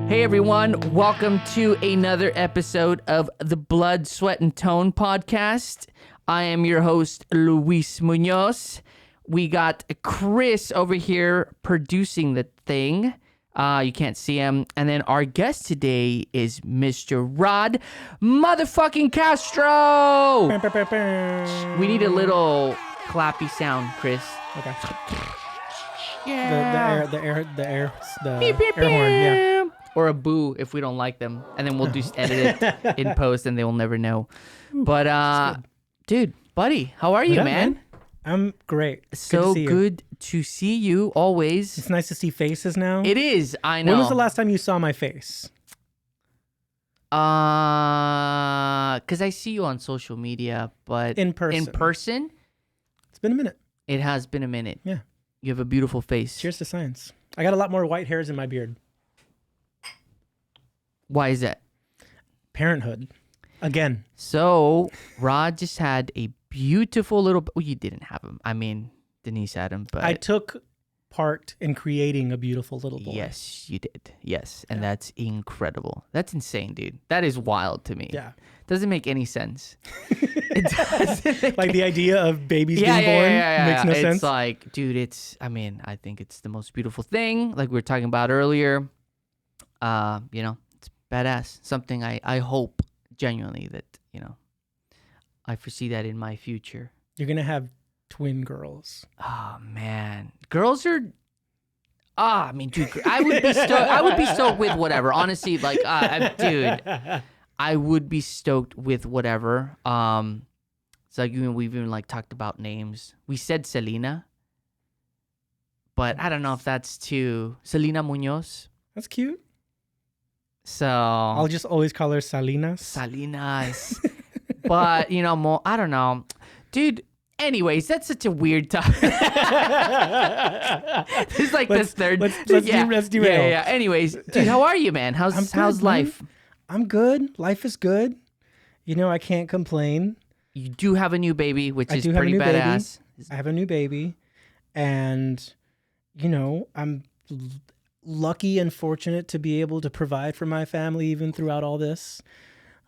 Hey everyone, welcome to another episode of the Blood, Sweat, and Tone podcast. I am your host, Luis Munoz. We got Chris over here producing the thing. You can't see him. And then our guest today is Mr. Rod motherfucking Castro. We need a little clappy sound, Chris. Okay. Yeah. The air Beep, beep, horn, yeah. Or a boo if we don't like them. And then we'll just edit it in post and they will never know. But, dude, buddy, how are you, What up, man? I'm great. So good to see you always. It's nice to see faces now. It is, I know. When was the last time you saw my face? Because I see you on social media, but In person. in person, It's been a minute. it has been a minute. Yeah. You have a beautiful face. Cheers to science. I got a lot more white hairs in my beard. Why is that? Parenthood. Again. So, Rod just had a beautiful little... Well, you didn't have him. I mean, Denise had him, but... I took part in creating a beautiful little boy. Yes, you did. Yes, and that's incredible. That's insane, dude. That is wild to me. Yeah. Doesn't make any sense. It doesn't make Like the idea of babies being born makes no sense. It's like, dude, I think it's the most beautiful thing. Like we were talking about earlier. It's badass. Something I hope genuinely that, I foresee that in my future. You're going to have twin girls. Oh, man. Girls are... dude, I would be stoked with whatever. Honestly, like, dude, I would be stoked with whatever. It's like we've even like talked about names. We said Selena, but I don't know if that's too Selena Munoz. That's cute. So I'll just always call her Salinas. Salinas, but more. I don't know, dude. Anyways, that's such a weird topic. It's like this third. Let's derail. Yeah. Anyways, dude, how are you, man? How's life? I'm good. Life is good. I can't complain. You do have a new baby, which is do have a pretty new baby. badass. I have a new baby, and I'm lucky and fortunate to be able to provide for my family even throughout all this.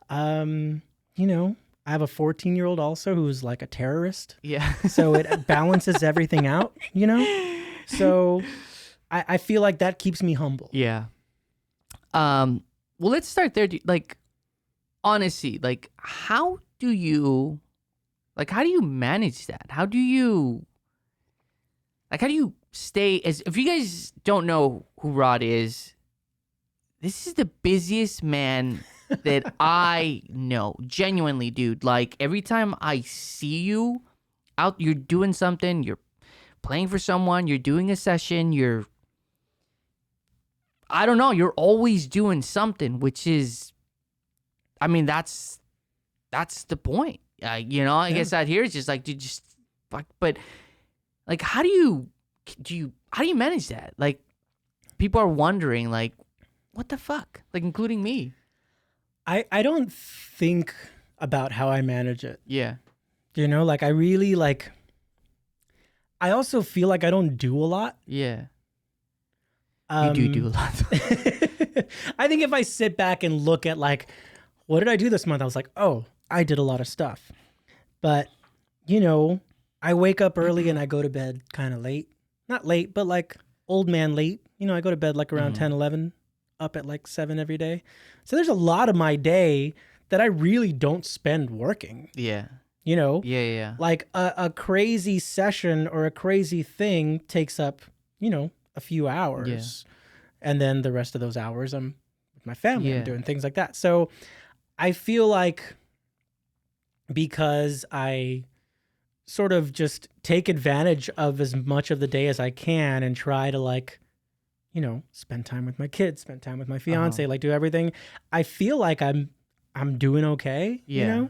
I have a 14-year-old also who's like a terrorist. Yeah. So it balances everything out, So I feel like that keeps me humble. Yeah. Well, let's start there. Like, honestly, like, how do you manage that? How do you stay if you guys don't know who Rod is, this is the busiest man that I know. Genuinely, dude. Like, every time I see you out, you're doing something, you're playing for someone, you're doing a session, I don't know, you're always doing something, which is, that's the point. I guess out here it's just like, dude, just fuck. But like, how do you manage that? Like, people are wondering, like, what the fuck? Like, including me. I don't think about how I manage it. Yeah. Like I really like, I also feel like I don't do a lot. Yeah. You do a lot. I think if I sit back and look at like, what did I do this month? I was like, oh, I did a lot of stuff. But, I wake up early and I go to bed kind of late. Not late, but like old man late. I go to bed like around 10, 11, up at like 7 every day. So there's a lot of my day that I really don't spend working. Yeah. Yeah. Like a crazy session or a crazy thing takes up, a few hours. Yeah. And then the rest of those hours I'm with my family and doing things like that. So I feel like because I sort of just take advantage of as much of the day as I can and try to like, spend time with my kids, spend time with my fiance, like do everything. I feel like I'm doing okay. Yeah.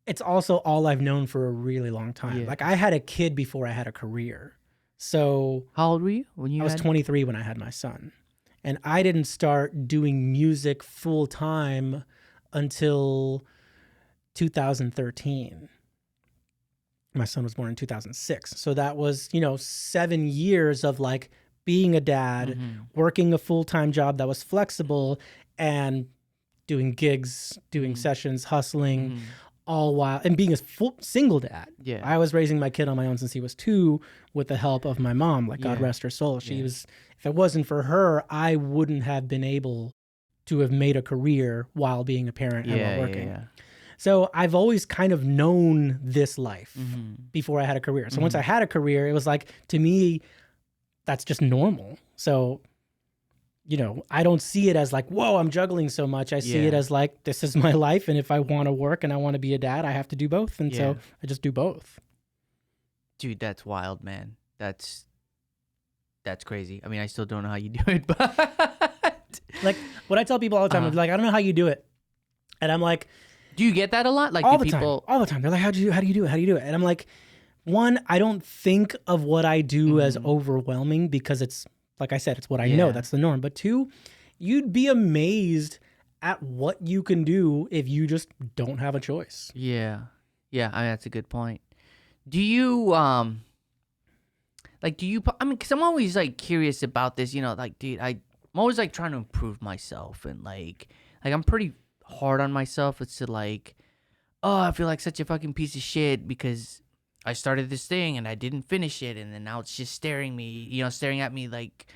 It's also all I've known for a really long time. Yeah. Like I had a kid before I had a career. So how old were you when you? I was 23 when I had my son, and I didn't start doing music full time until 2013. My son was born in 2006. So that was, 7 years of like being a dad, working a full-time job that was flexible, and doing gigs, doing sessions, hustling, all while, and being a full single dad. Yeah. I was raising my kid on my own since he was 2 with the help of my mom, like God rest her soul. She was, if it wasn't for her, I wouldn't have been able to have made a career while being a parent and while working. So I've always kind of known this life before I had a career. So once I had a career, it was like, to me, that's just normal. So, you know, I don't see it as like, whoa, I'm juggling so much. I see it as like, this is my life. And if I want to work and I want to be a dad, I have to do both. And so I just do both. Dude, that's wild, man. That's crazy. I mean, I still don't know how you do it, but like what I tell people all the time, I'm like, I don't know how you do it. And I'm like, do you get that a lot? Like all the people time, all the time. They're like, how do you do it? How do you do it? And I'm like, one, I don't think of what I do as overwhelming because it's, like I said, it's what I know. That's the norm. But 2, you'd be amazed at what you can do if you just don't have a choice. Yeah. Yeah, I mean, that's a good point. Do you, like, I mean, because I'm always, like, curious about this, you know, like, dude, I'm always, like, trying to improve myself. And, like I'm pretty hard on myself. It's to, like, oh, I feel like such a fucking piece of shit because I started this thing and I didn't finish it, and then now it's just staring at me like,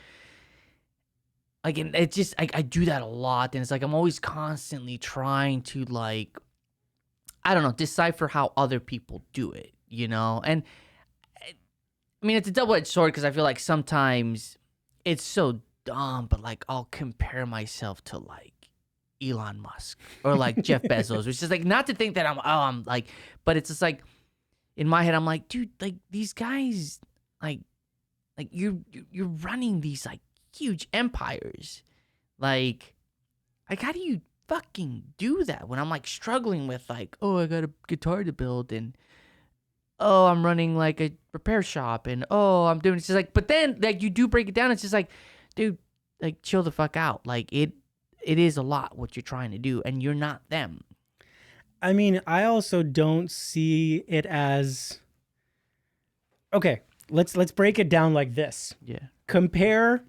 and it's just, I do that a lot, and it's like I'm always constantly trying to, like, I don't know, decipher how other people do it, you know? And I mean, it's a double-edged sword because I feel like sometimes it's so dumb, but like I'll compare myself to like Elon Musk or like Jeff Bezos, which is like, not to think that I'm like, but it's just like, in my head, I'm like, dude, like these guys, like you're running these like huge empires, like how do you fucking do that? When I'm like struggling with like, oh, I got a guitar to build, and oh, I'm running like a repair shop, and oh, I'm doing, it's just like, but then like you do break it down, it's just like, dude, like chill the fuck out, like it is a lot what you're trying to do, and you're not them. I mean, I also don't see it as, okay, let's break it down like this. Yeah. Compare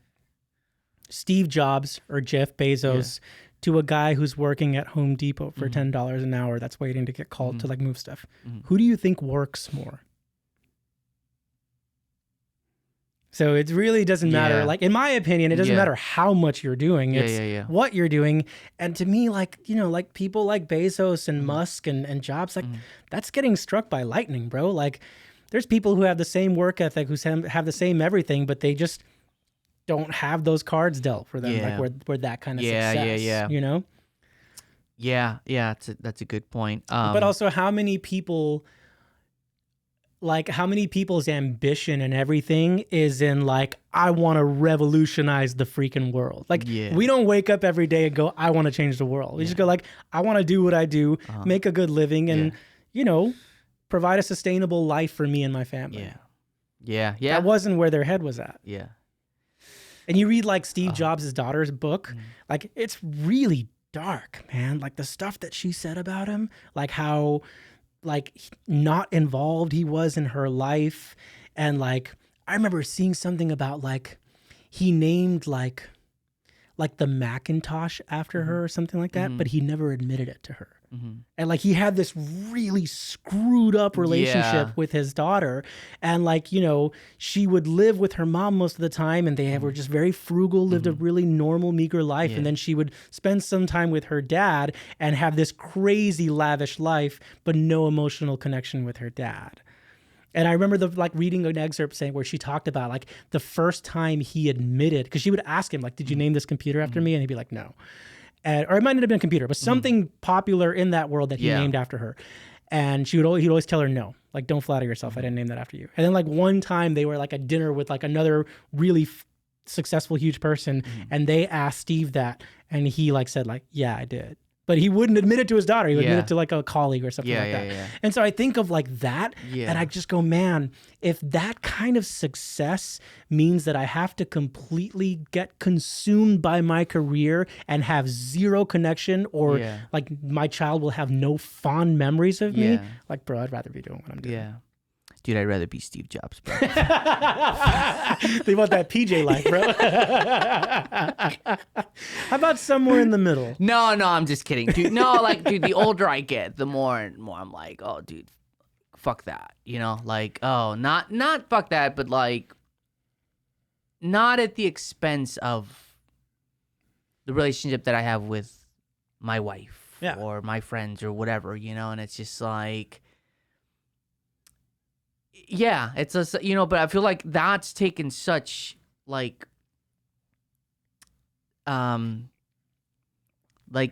Steve Jobs or Jeff Bezos to a guy who's working at Home Depot for $10 an hour that's waiting to get called to like move stuff. Who do you think works more? So it really doesn't matter. Like, in my opinion, it doesn't matter how much you're doing. It's what you're doing. And to me, like, you know, like people like Bezos and Musk and Jobs, like that's getting struck by lightning, bro. Like there's people who have the same work ethic, who have the same everything, but they just don't have those cards dealt for them. Like where that kind of success, you know? Yeah. That's a good point. But also how many people's ambition and everything is in like, I want to revolutionize the freaking world. Like we don't wake up every day and go, I want to change the world. We just go like, I want to do what I do, make a good living, and, you know, provide a sustainable life for me and my family. Yeah. That wasn't where their head was at. Yeah. And you read like Steve Jobs' daughter's book, like it's really dark, man. Like the stuff that she said about him, like how like not involved he was in her life. And like I remember seeing something about like he named like the Macintosh after her or something like that, but he never admitted it to her. And like he had this really screwed up relationship with his daughter, and like, you know, she would live with her mom most of the time, and they were just very frugal, lived a really normal, meager life. And then she would spend some time with her dad and have this crazy lavish life, but no emotional connection with her dad. And I remember reading an excerpt saying where she talked about like the first time he admitted, because she would ask him like, did you name this computer after me? And he'd be like, no. Or it might not have been a computer, but something popular in that world that he named after her. And he'd always tell her, no, like, don't flatter yourself. I didn't name that after you. And then like one time they were like at dinner with like another really successful, huge person. And they asked Steve that. And he like said like, yeah, I did. But he wouldn't admit it to his daughter. He would admit it to like a colleague or something like that. Yeah. And so I think of like that, and I just go, man, if that kind of success means that I have to completely get consumed by my career and have zero connection, or like my child will have no fond memories of me, like, bro, I'd rather be doing what I'm doing. Yeah. Dude, I'd rather be Steve Jobs, bro. They want that PJ life, bro. How about somewhere in the middle? No, I'm just kidding, dude. No, like, dude, the older I get, the more and more I'm like, oh, dude, fuck that, you know? Like, oh, not fuck that, but like, not at the expense of the relationship that I have with my wife or my friends or whatever, you know? And it's just like, yeah, it's a, you know, but I feel like that's taken such like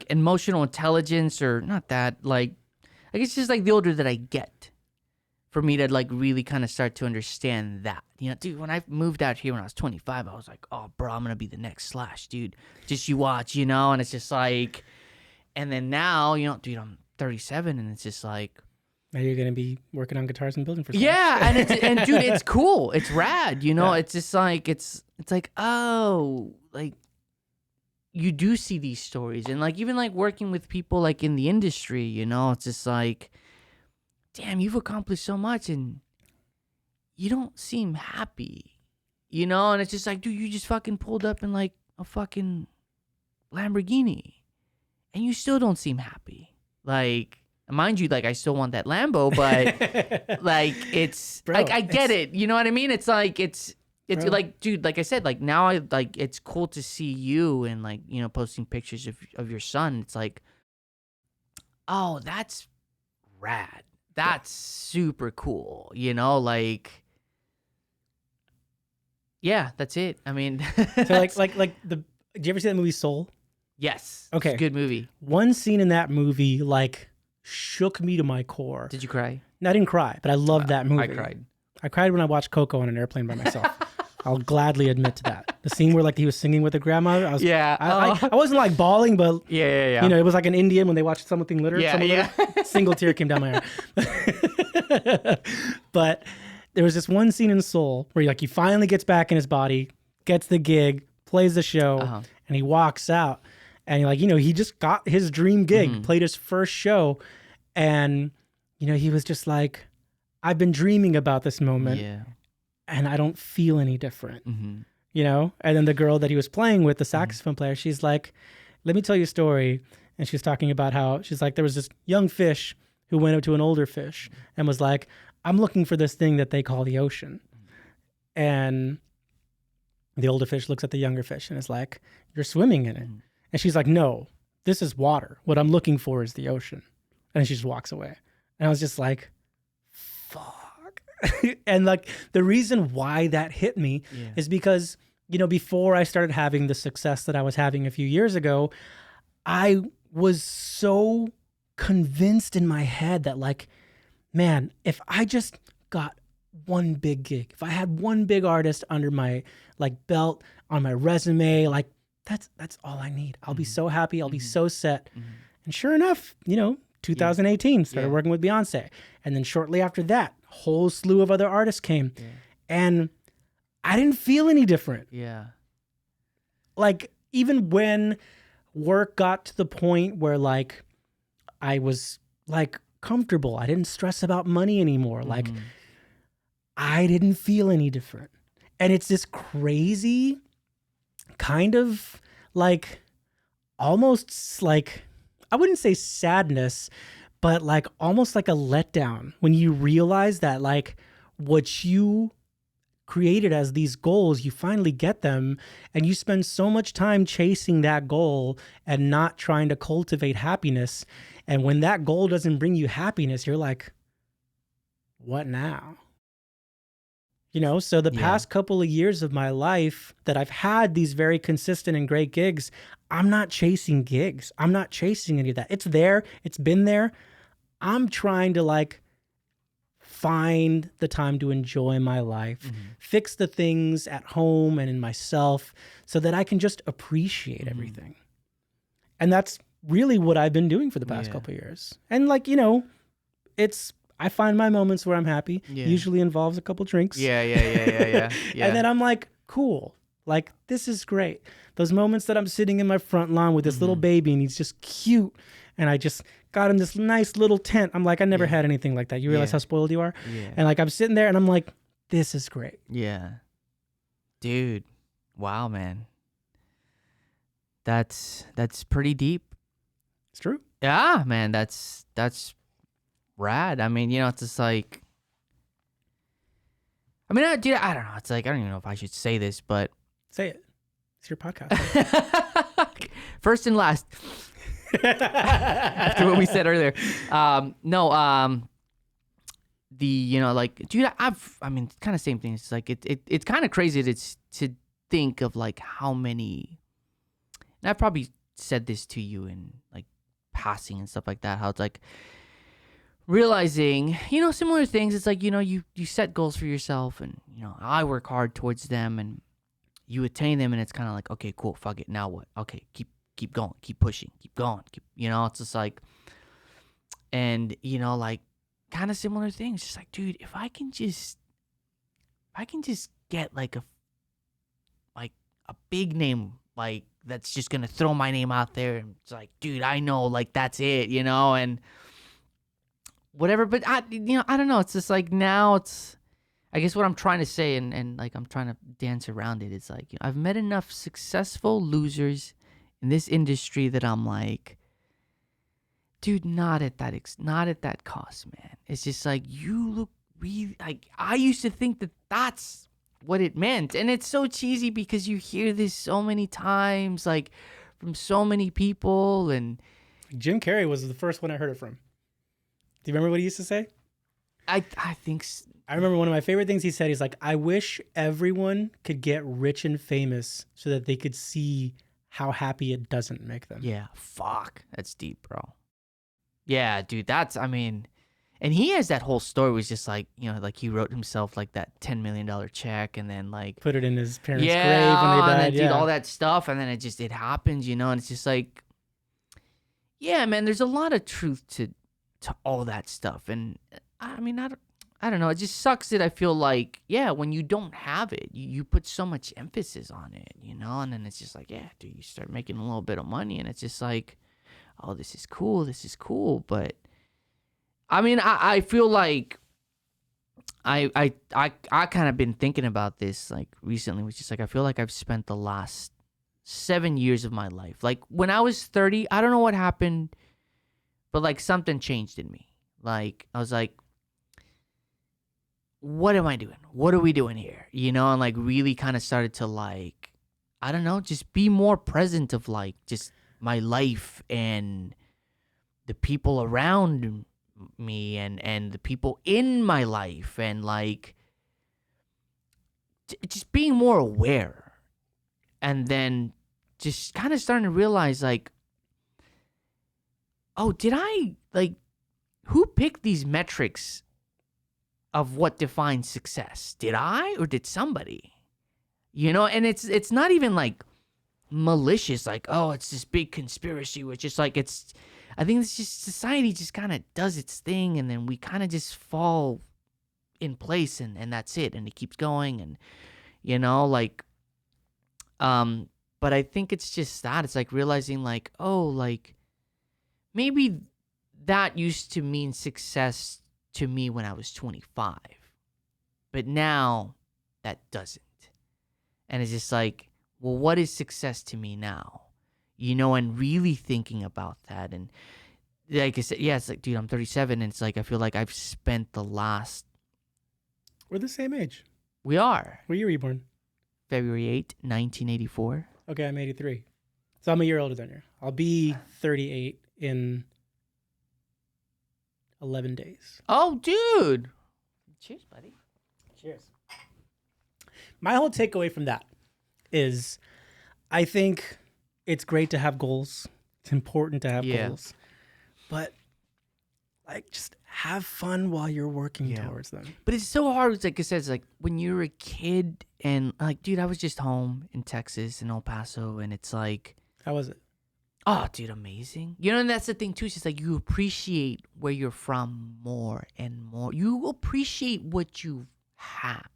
emotional intelligence, or not that, like, I guess just like the older that I get, for me to like really kind of start to understand that, you know, dude, when I moved out here when I was 25, I was like, oh, bro, I'm gonna be the next Slash, dude. Just you watch, you know. And it's just like, and then now, you know, dude, I'm 37, and it's just like, now you're gonna be working on guitars and building for Slash. yeah, and dude, it's cool, it's rad, you know. It's just like it's like, oh, like you do see these stories, and like even like working with people like in the industry, you know, it's just like, damn, you've accomplished so much and you don't seem happy, you know. And it's just like, dude, you just fucking pulled up in like a fucking Lamborghini and you still don't seem happy. Like, mind you, like, I still want that Lambo, but like, it's bro, like, I get it, you know what I mean? It's like, it's bro, like, dude, like I said, like now I like, it's cool to see you and like, you know, posting pictures of your son. It's like, oh, that's rad. That's super cool, you know, like, yeah, that's it. I mean, so like do you ever see that movie Soul? Yes. Okay. It's a good movie. One scene in that movie, like, shook me to my core. Did you cry? No, I didn't cry, but I loved that movie. I cried. I cried when I watched Coco on an airplane by myself. I'll gladly admit to that. The scene where like he was singing with the grandmother. I wasn't like bawling, but yeah. You know, it was like an Indian when they watched something litter. Yeah. Single tear came down my eye. But there was this one scene in Soul where he finally gets back in his body, gets the gig, plays the show, and he walks out. And like, you know, he just got his dream gig, played his first show, and you know, he was just like, I've been dreaming about this moment. Yeah. And I don't feel any different, you know? And then the girl that he was playing with, the saxophone player, she's like, let me tell you a story. And she's talking about how, she's like, there was this young fish who went up to an older fish and was like, I'm looking for this thing that they call the ocean. And the older fish looks at the younger fish and is like, you're swimming in it. And she's like, no, this is water. What I'm looking for is the ocean. And she just walks away. And I was just like, fuck. And like the reason why that hit me is because, you know, before I started having the success that I was having a few years ago, I was so convinced in my head that like, man, if I just got one big gig, if I had one big artist under my like belt on my resume, like that's all I need. I'll be so happy. I'll be so set. And sure enough, you know, 2018 started working with Beyonce. And then shortly after that, whole slew of other artists came. And I didn't feel any different. Like even when work got to the point where like I was like comfortable, I didn't stress about money anymore. Like I didn't feel any different. And it's this crazy kind of like almost like, I wouldn't say sadness, but like almost like a letdown when you realize that like what you created as these goals, you finally get them and you spend so much time chasing that goal and not trying to cultivate happiness. And when that goal doesn't bring you happiness, you're like, what now? You know, so the past couple of years of my life that I've had these very consistent and great gigs, I'm not chasing gigs. I'm not chasing any of that. It's there. It's been there. I'm trying to like find the time to enjoy my life, fix the things at home and in myself so that I can just appreciate everything. And that's really what I've been doing for the past couple of years. And like, you know, I find my moments where I'm happy. Usually involves a couple drinks. Yeah. And then I'm like, cool. Like, this is great. Those moments that I'm sitting in my front lawn with this little baby and he's just cute. And I just got him this nice little tent. I'm like, I never had anything like that. You realize how spoiled you are? Yeah. And like, I'm sitting there and I'm like, this is great. Yeah. Dude. Wow, man. That's pretty deep. It's true. Yeah, man. That's rad. I mean, it's just like, I mean, dude, I don't know. It's like, I don't even know if I should say this, but. Say it. It's your podcast. First and last. After what we said earlier. Like, dude, I mean, kind of same thing. It's like, it's kind of crazy to think of like how many, and I've probably said this to you in like passing and stuff like that, how it's like realizing, similar things. It's like, you set goals for yourself and, I work hard towards them and you attain them and it's kind of like, okay, cool, fuck it. Now what? Okay, keep going, keep pushing, keep going, it's just like, and, like kind of similar things. Just like, dude, if I can just get like a big name, like that's just going to throw my name out there. And it's like, dude, I know, like that's it, and whatever. But I don't know. It's just like now it's, I guess what I'm trying to say and like I'm trying to dance around it. It's like, I've met enough successful losers in this industry that I'm like, dude, not at that cost, man. It's just like, you look really, like, I used to think that that's what it meant. And it's so cheesy because you hear this so many times, like from so many people. And Jim Carrey was the first one I heard it from. Do you remember what he used to say? I think I remember one of my favorite things he said. He's like, I wish everyone could get rich and famous so that they could see how happy it doesn't make them. Yeah, fuck. That's deep, bro. Yeah, dude, I mean, and he has that whole story was just like, like he wrote himself like that $10 million check and then like. Put it in his parents' grave when they died. And then did all that stuff and then it happens, and it's just like, yeah, man, there's a lot of truth to all that stuff. And I mean, I don't know. It just sucks that I feel like, yeah, when you don't have it, you put so much emphasis on it, and then it's just like, yeah, dude, you start making a little bit of money and it's just like, oh, this is cool. But I mean, I feel like I kind of been thinking about this like recently, which is like, I feel like I've spent the last 7 years of my life. Like when I was 30, I don't know what happened, but like something changed in me. Like I was like, what am I doing? What are we doing here? And like really kind of started to like, I don't know, just be more present of like just my life and the people around me and the people in my life and like just being more aware. And then just kind of starting to realize like, oh, did I like, who picked these metrics of what defines success? Did I or did somebody? And it's not even like malicious, like, oh, it's this big conspiracy, which is like, I think it's just society just kind of does its thing and then we kind of just fall in place and that's it. And it keeps going and, but I think it's just that it's like realizing like, oh, like maybe that used to mean success to me when I was 25, but now that doesn't. And it's just like, well, what is success to me now? And really thinking about that. And like I said, yeah, it's like, dude, I'm 37 and it's like, I feel like I've spent the last. We're the same age. We are. What year were you born? February 8th, 1984. Okay, I'm 83. So I'm a year older than you. I'll be 38 in 11 days. Oh, dude. Cheers, buddy. Cheers. My whole takeaway from that is I think it's great to have goals. It's important to have goals. But like just have fun while you're working towards them. But it's so hard. It's like I said, it's like when you're a kid and like, dude, I was just home in Texas in El Paso and it's like. How was it? Oh, dude, amazing. And that's the thing, too. It's just like you appreciate where you're from more and more. You appreciate what you have.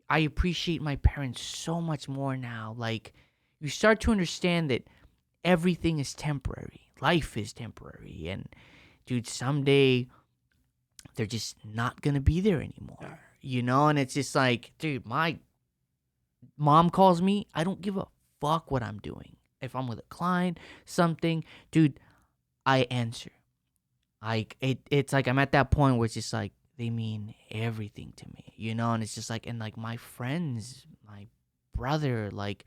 I appreciate my parents so much more now. Like, you start to understand that everything is temporary. life is temporary, and dude, someday they're just not gonna be there anymore, you know. And it's just like, dude, my mom calls me, I don't give a fuck what I'm doing. If I'm with a client, something, dude, I answer. It's like I'm at that point where it's just like they mean everything to me, you know. And it's just like, and like my friends, my brother, like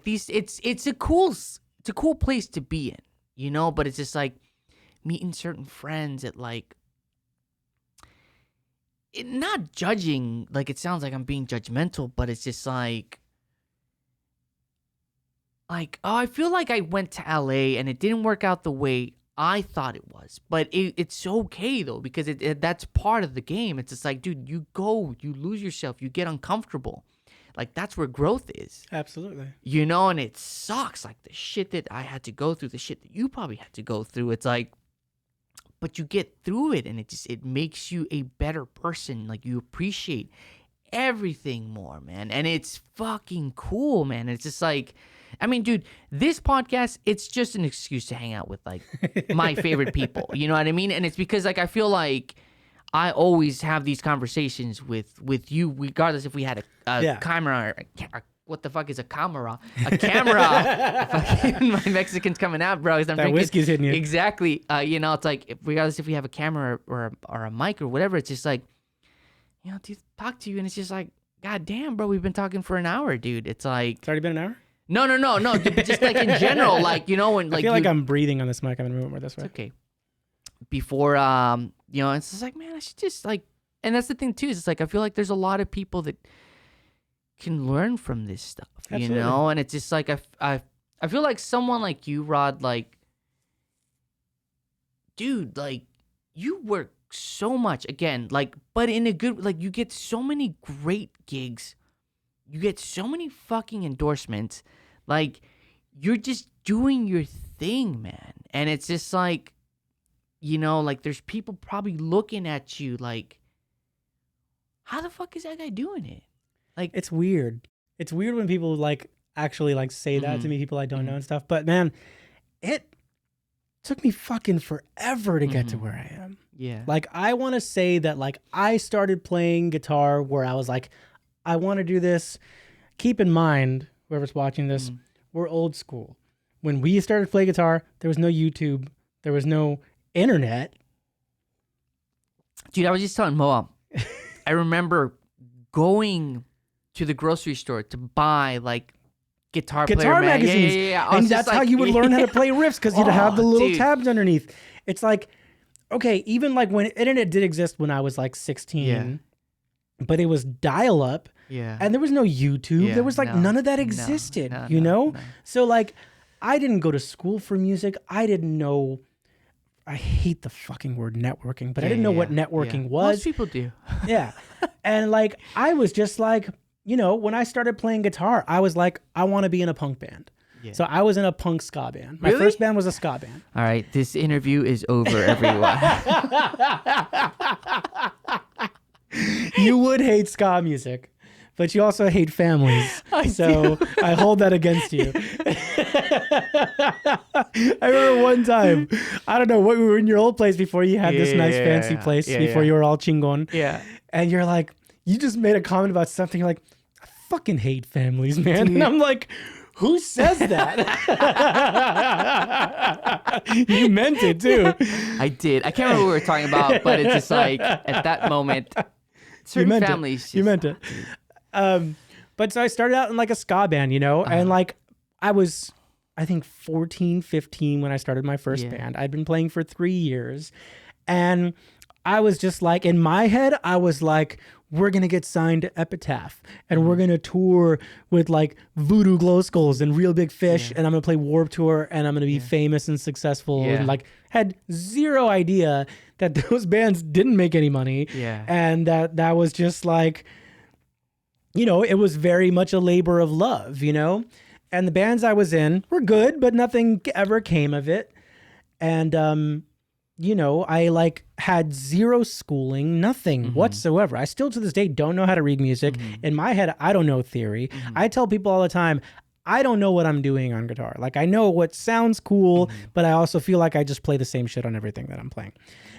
these, it's a cool place to be in, you know. But it's just like meeting certain friends at like, not judging, like it sounds like I'm being judgmental, but it's just like, oh, I feel like I went to LA and it didn't work out the way I thought it was. But it's okay though, because that's part of the game. It's just like, dude, you lose yourself, you get uncomfortable. Like, that's where growth is. Absolutely. You know, and it sucks. Like, the shit that I had to go through, the shit that you probably had to go through. It's like, but you get through it, and it makes you a better person. Like, you appreciate everything more, man. And it's fucking cool, man. It's just like, I mean, dude, this podcast, it's just an excuse to hang out with, like, my favorite people. You know what I mean? And it's because, like, I feel like I always have these conversations with you, regardless if we had a camera or what the fuck is a camera? A camera. Fucking my Mexican's coming out, bro. That whiskey's hitting you. Exactly. You know, it's like, regardless if we have a camera or a mic or whatever, it's just like, you know, dude, talk to you, and it's just like, God damn, bro, we've been talking for an hour, dude. It's like, it's already been an hour? No, dude, but just like in general, like, you know, when like I feel like I'm breathing on this mic. I'm gonna move it more this way. It's okay. Before, you know, it's just like, man, I should just like, and that's the thing too, is it's like, I feel like there's a lot of people that can learn from this stuff, Absolutely. You know, and it's just like, I feel like someone like you, Rod, like, dude, like, you work so much, again, like, but in a good, like, you get so many great gigs, you get so many fucking endorsements, like, you're just doing your thing, man, and it's just like, you know, like, there's people probably looking at you like, how the fuck is that guy doing it? Like, it's weird. It's weird when people like actually like say that to me, people I don't know and stuff. But man, it took me fucking forever to get to where I am. Yeah. Like, I want to say that like I started playing guitar where I was like, I want to do this. Keep in mind, whoever's watching this, we're old school. When we started playing guitar, there was no YouTube. There was no internet. Dude, I was just telling Moa, I remember going to the grocery store to buy like guitar player magazines. Yeah. And that's how you would learn how to play riffs, because you'd have the little tabs underneath. It's like, okay, even like when internet did exist when I was like 16, but it was dial up. Yeah. And there was no YouTube. There was like none of that existed, you know? So like, I didn't go to school for music. I didn't know. I hate the fucking word networking, but I didn't know what networking was. Most people do. Yeah. And like, I was just like, you know, when I started playing guitar, I was like, I want to be in a punk band. Yeah. So I was in a punk ska band. My first band was a ska band. All right. This interview is over, everyone. You would hate ska music, but you also hate families. So I hold that against you. I remember one time, I don't know, what we were in your old place before you had this nice fancy place, before you were all chingon. Yeah. And you're like, you just made a comment about something. You're like, I fucking hate families, man. Dude. And I'm like, who says that? You meant it too. I did. I can't remember what we were talking about, but it's just like, at that moment, certain families. You meant it. But so I started out in like a ska band, you know, and like I was, I think 14, 15 when I started my first band. I'd been playing for 3 years, and I was just like, in my head, I was like, we're going to get signed to Epitaph, and we're going to tour with like Voodoo Glow Skulls and Real Big Fish, and I'm going to play Warped Tour, and I'm going to be famous and successful, and like had zero idea that those bands didn't make any money. Yeah. And that was just like, you know, it was very much a labor of love, you know? And the bands I was in were good, but nothing ever came of it. And, you know, I like had zero schooling, nothing whatsoever. I still to this day don't know how to read music. In my head, I don't know theory. I tell people all the time, I don't know what I'm doing on guitar. Like I know what sounds cool, but I also feel like I just play the same shit on everything that I'm playing.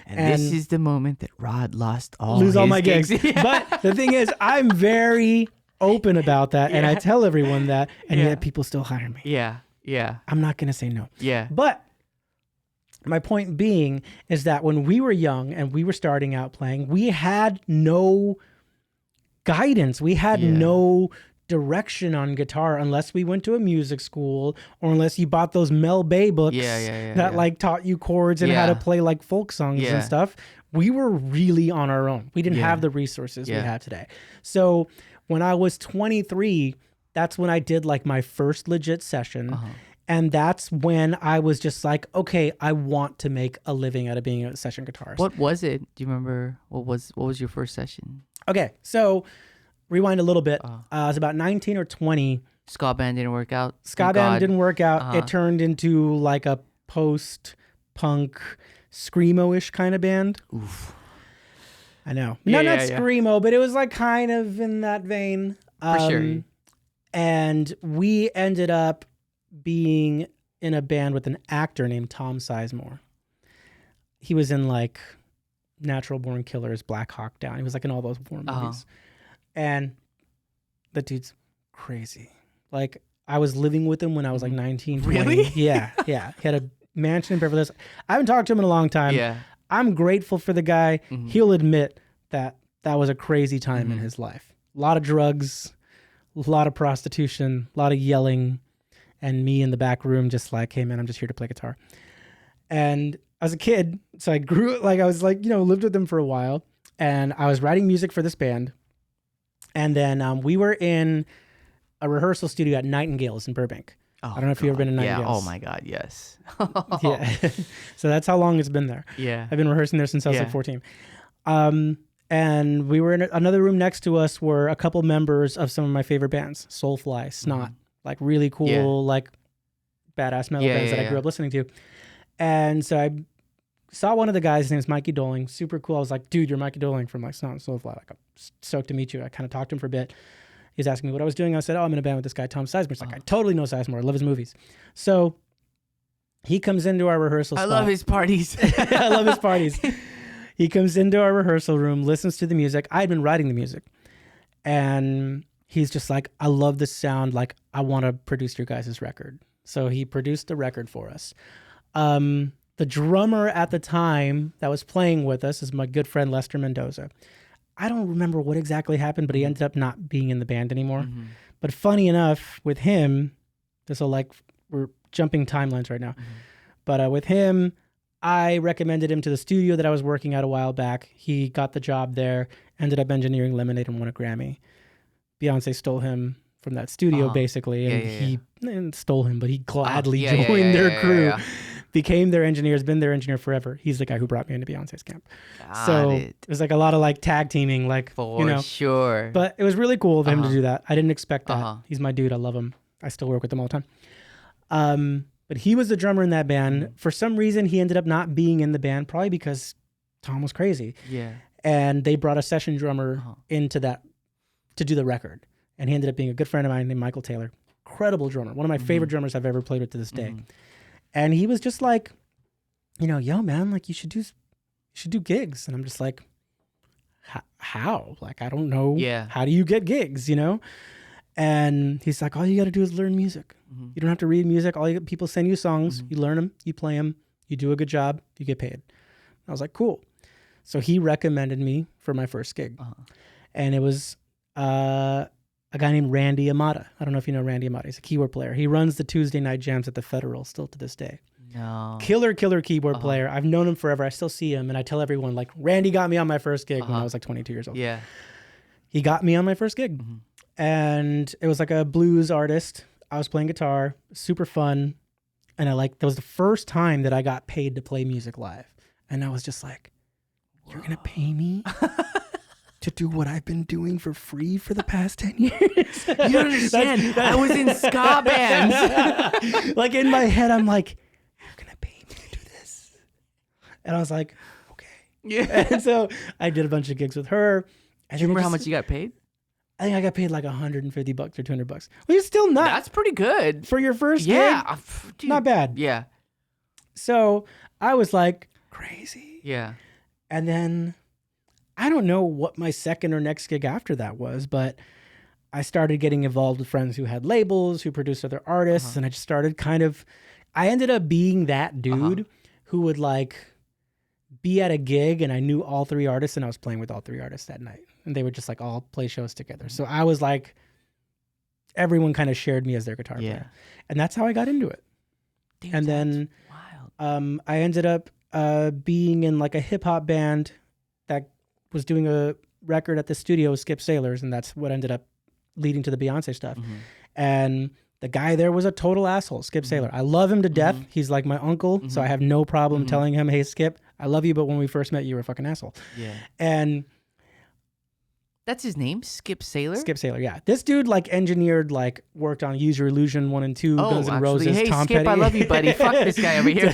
And this is the moment that Rod lost all my gigs. But the thing is, I'm very open about that, and I tell everyone that, and yet people still hire me. Yeah. I'm not gonna say no. Yeah. But my point being is that when we were young and we were starting out playing, we had no guidance. We had no direction on guitar unless we went to a music school or unless you bought those Mel Bay books that like taught you chords and how to play like folk songs and stuff. We were really on our own. We didn't have the resources we have today. So when I was 23, that's when I did like my first legit session. And that's when I was just like, okay, I want to make a living out of being a session guitarist. What was it? Do you remember what was your first session? Okay, so rewind a little bit. I was about 19 or 20. Ska band didn't work out. Ska band didn't work out. It turned into like a post-punk screamo-ish kind of band. Oof. I know. Not screamo, but it was like kind of in that vein. For sure. And we ended up being in a band with an actor named Tom Sizemore. He was in like Natural Born Killers, Black Hawk Down. He was like in all those war movies. And the dude's crazy. Like I was living with him when I was like 19, 20. Really? Yeah. He had a mansion in Beverly Hills. I haven't talked to him in a long time. Yeah. I'm grateful for the guy. He'll admit that was a crazy time in his life. A lot of drugs, a lot of prostitution, a lot of yelling, and me in the back room just like, hey man, I'm just here to play guitar. And I was a kid, so I grew like I was like, lived with them for a while, and I was writing music for this band. And then we were in a rehearsal studio at Nightingale's in Burbank. I don't know if you've ever been to Nightingale's. Yeah. Oh my God, yes. Yeah. So that's how long it's been there. Yeah. I've been rehearsing there since I was like 14. And we were in another room next to us were a couple members of some of my favorite bands, Soulfly, Snot, like really cool, like badass metal bands that I grew up listening to. And so I saw one of the guys, his name's Mikey Doling, super cool. I was like, dude, you're Mikey Doling from like Snot and Soulfly. Like, I'm stoked to meet you. I kind of talked to him for a bit. He's asking me what I was doing. I said, I'm in a band with this guy, Tom Sizemore. He's like, I totally know Sizemore. I love his movies. So he comes into our rehearsal spot. I love his parties. I love his parties. He comes into our rehearsal room, listens to the music. I had been writing the music. And he's just like, I love this sound. Like, I want to produce your guys' record. So he produced the record for us. The drummer at the time that was playing with us is my good friend Lester Mendoza. I don't remember what exactly happened, but he ended up not being in the band anymore. But funny enough, with him, we're jumping timelines right now. But with him, I recommended him to the studio that I was working at a while back. He got the job there, ended up engineering Lemonade and won a Grammy. Beyonce stole him from that studio, basically, and he stole him, but he gladly joined their crew. Became their engineer, has been their engineer forever. He's the guy who brought me into Beyonce's camp. It was like a lot of like tag teaming, like for sure. But it was really cool of him to do that. I didn't expect that. He's my dude. I love him. I still work with him all the time. But he was the drummer in that band. For some reason, he ended up not being in the band, probably because Tom was crazy. Yeah. And they brought a session drummer into that to do the record. And he ended up being a good friend of mine named Michael Taylor. Incredible drummer. One of my favorite drummers I've ever played with to this day. And he was just like, yo, man, like you should do gigs. And I'm just like, how? Like, I don't know. Yeah. How do you get gigs, And he's like, all you got to do is learn music. You don't have to read music. People send you songs. You learn them. You play them. You do a good job. You get paid. I was like, cool. So he recommended me for my first gig. And it was a guy named Randy Amata. I don't know if you know Randy Amata. He's a keyboard player. He runs the Tuesday night jams at the Federal still to this day. No. Killer keyboard player. I've known him forever. I still see him. And I tell everyone, like, Randy got me on my first gig when I was like 22 years old. Yeah. He got me on my first gig. And it was like a blues artist. I was playing guitar. Super fun. And that was the first time that I got paid to play music live. And I was just like, you're going to pay me to do what I've been doing for free for the past 10 years? You don't understand. I was in ska bands. Like in my head, I'm like, you're going to pay me to do this? And I was like, okay. Yeah. And so I did a bunch of gigs with her. Do you remember how much you got paid? I think I got paid like $150 or $200, which is still not. That's pretty good For your first yeah. gig. Dude. Not bad. Yeah. So I was like, crazy. Yeah. And then I don't know what my second or next gig after that was, but I started getting involved with friends who had labels, who produced other artists. And I just started I ended up being that dude who would like be at a gig and I knew all three artists and I was playing with all three artists that night. And they would just like all play shows together. So I was like, everyone kind of shared me as their guitar player. And that's how I got into it. Dude, and then wild. I ended up being in like a hip hop band that was doing a record at the studio with Skip Sailors. And that's what ended up leading to the Beyonce stuff. And the guy there was a total asshole, Skip Sailor. I love him to death. He's like my uncle. So I have no problem telling him, hey, Skip, I love you. But when we first met, you were a fucking asshole. Yeah. And that's his name, Skip Sailor? Skip Sailor, yeah. This dude like engineered, like worked on Use Your Illusion 1 and 2, Guns N' Roses, hey, Tom Skip, Petty. I love you, buddy. Fuck this guy over here.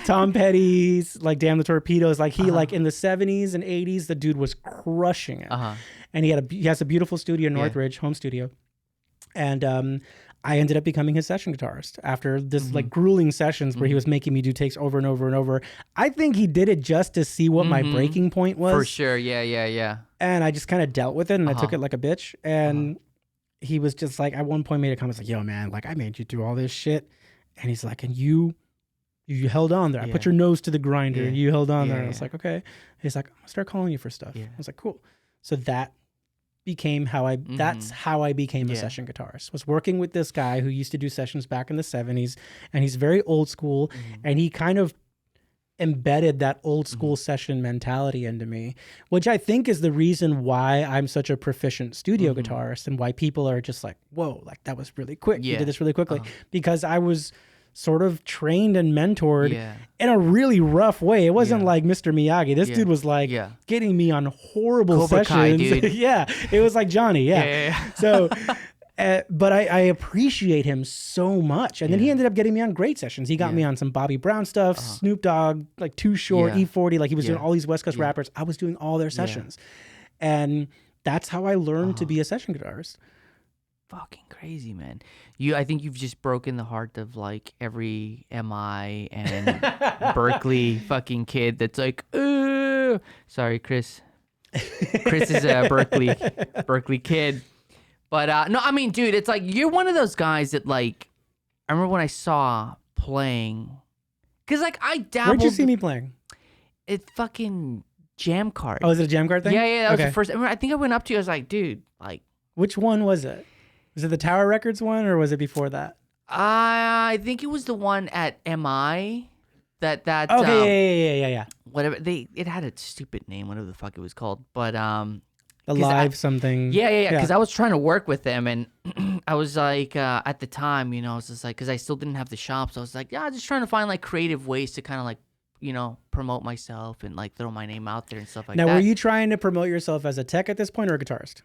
Tom Petty's, like Damn the Torpedoes. Like he like in the 70s and 80s, the dude was crushing it. And he has a beautiful studio in Northridge, home studio. And I ended up becoming his session guitarist after this like grueling sessions where he was making me do takes over and over and over. I think he did it just to see what my breaking point was. For sure, yeah. And I just kind of dealt with it and I took it like a bitch. And he was just like, at one point made a comment like, yo, man, like I made you do all this shit. And he's like, and you held on there. I put your nose to the grinder. You held on there. And I was like, okay. He's like, I'm gonna start calling you for stuff. I was like, cool. So that became that's how I became a session guitarist, was working with this guy who used to do sessions back in the 70s. And he's very old school. And he kind of embedded that old school session mentality into me, which I think is the reason why I'm such a proficient studio guitarist and why people are just like, whoa, like that was really quick. You did this really quickly. Because I was sort of trained and mentored in a really rough way. It wasn't like Mr. Miyagi. This dude was like getting me on horrible Cobra Kai, sessions. dude. It was like Johnny. So but I appreciate him so much. And then he ended up getting me on great sessions. He got me on some Bobby Brown stuff, Snoop Dogg, like Too Short, E40. Like he was doing all these West Coast rappers. I was doing all their sessions. And that's how I learned to be a session guitarist. Fucking crazy, man. I think you've just broken the heart of like every MI and Berkeley fucking kid that's like, sorry, Chris. Chris is a Berkeley kid. But no, I mean, dude, it's like you're one of those guys that like, I remember when I saw playing, because like I dabbled. Where'd you see me playing? It fucking Jam Card. Oh, is it a Jam Card thing? Yeah, that was the first. I think I went up to you. I was like, dude, like. Which one was it? Was it the Tower Records one or was it before that? I think it was the one at MI. That. Okay, yeah. Whatever it had a stupid name, whatever the fuck it was called, but the live something. Yeah. Because I was trying to work with them, and I was like, at the time, I was just like, because I still didn't have the shop, so I was like, just trying to find like creative ways to kind of like, promote myself and like throw my name out there and stuff like that. Now, were you trying to promote yourself as a tech at this point or a guitarist?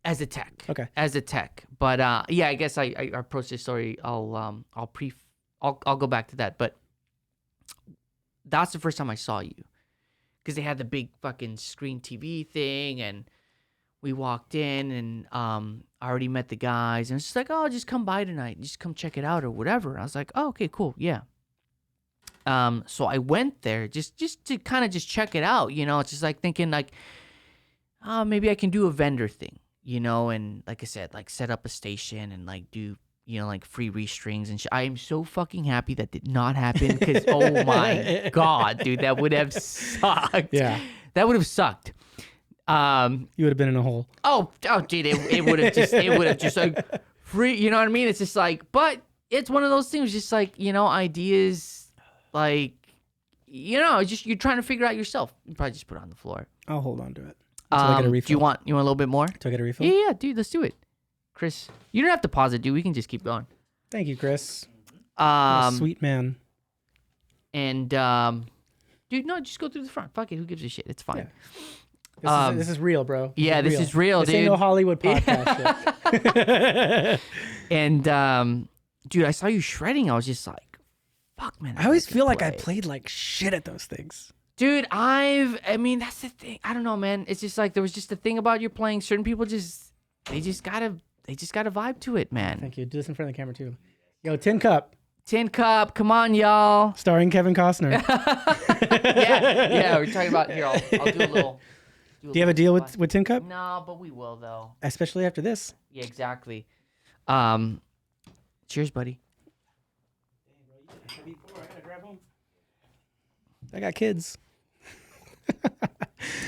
As a tech. Okay. As a tech, but I guess I approached this story. I'll go back to that, but that's the first time I saw you, because they had the big fucking screen TV thing, and we walked in, and I already met the guys, and it's just like, oh, just come by tonight, just come check it out or whatever. And I was like, oh, okay, cool, yeah. So I went there just to kind of just check it out, It's just like thinking like, oh, maybe I can do a vendor thing, and like I said, like set up a station and like do, like free restrings and shit. I am so fucking happy that did not happen, because oh my God, dude, that would have sucked. Yeah. That would have sucked. You would have been in a hole. Oh, dude, it would have just like free, you know what I mean? It's just like, but it's one of those things, just like, ideas, like, just you're trying to figure out yourself. You probably just put it on the floor. I'll hold on to it. Until I get a refill. Do you want a little bit more? Do I get a refill? Yeah, dude, let's do it. Chris, you don't have to pause it, dude. We can just keep going. Thank you, Chris. You're a sweet man. And, dude, no, just go through the front. Fuck it. Who gives a shit? It's fine. Yeah. This is real, bro. This is real, this dude. Ain't no Hollywood podcast shit. And, dude, I saw you shredding. I was just like, fuck, man. I always feel like I played like shit at those things. Dude, I mean, that's the thing. I don't know, man. It's just like, there was just a thing about you playing. Certain people just, they just gotta vibe to it, man. Thank you. Do this in front of the camera too. Yo, Tin Cup. Tin Cup, come on, y'all. Starring Kevin Costner. yeah. We're talking about here. I'll do a little. Do you have a deal with Tin Cup? No, but we will though. Especially after this. Yeah, exactly. Cheers, buddy. I got kids.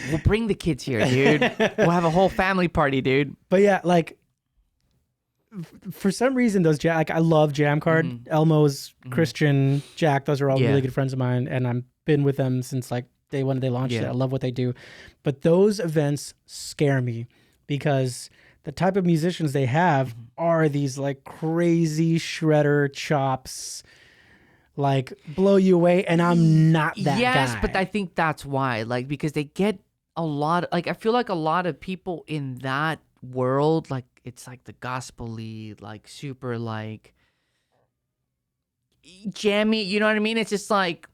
We'll bring the kids here, dude. We'll have a whole family party, dude. But yeah, like for some reason, those like I love Jam Card, Elmo's, Christian, Jack. Those are all really good friends of mine, and I've been with them since like day one they launched it. I love what they do, but those events scare me because the type of musicians they have are these like crazy shredder chops. Like blow you away, and I'm not that guy. Yes, but I think that's why, like, because they get a lot. Like, I feel like a lot of people in that world, like, it's like the gospel-y, like, super like jammy. You know what I mean? It's just like,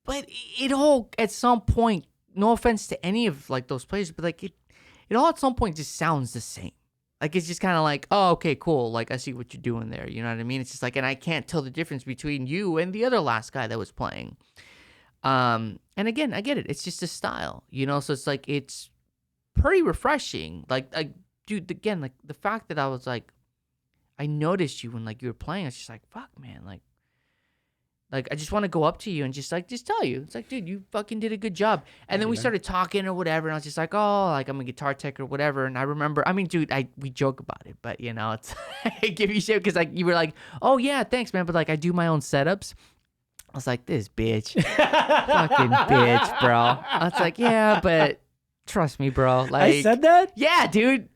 but it all at some point. No offense to any of like those places, but like it all at some point just sounds the same. Like, it's just kind of like, oh, okay, cool. Like, I see what you're doing there. You know what I mean? It's just like, and I can't tell the difference between you and the other last guy that was playing. And again, I get it. It's just a style, you know? So it's like, it's pretty refreshing. Like, dude, again, like the fact that I was like, I noticed you when like you were playing. I was just like, fuck, man. Like I just want to go up to you and just tell you. It's like, dude, you fucking did a good job. And then we started talking or whatever. And I was just like, oh, like I'm a guitar tech or whatever. And I remember, I mean, dude, we joke about it, but you know, it's I give you shit because like you were like, oh yeah, thanks, man. But like I do my own setups. I was like, this bitch, fucking bitch, bro. I was like, yeah, but trust me, bro. Like I said that? Yeah, dude.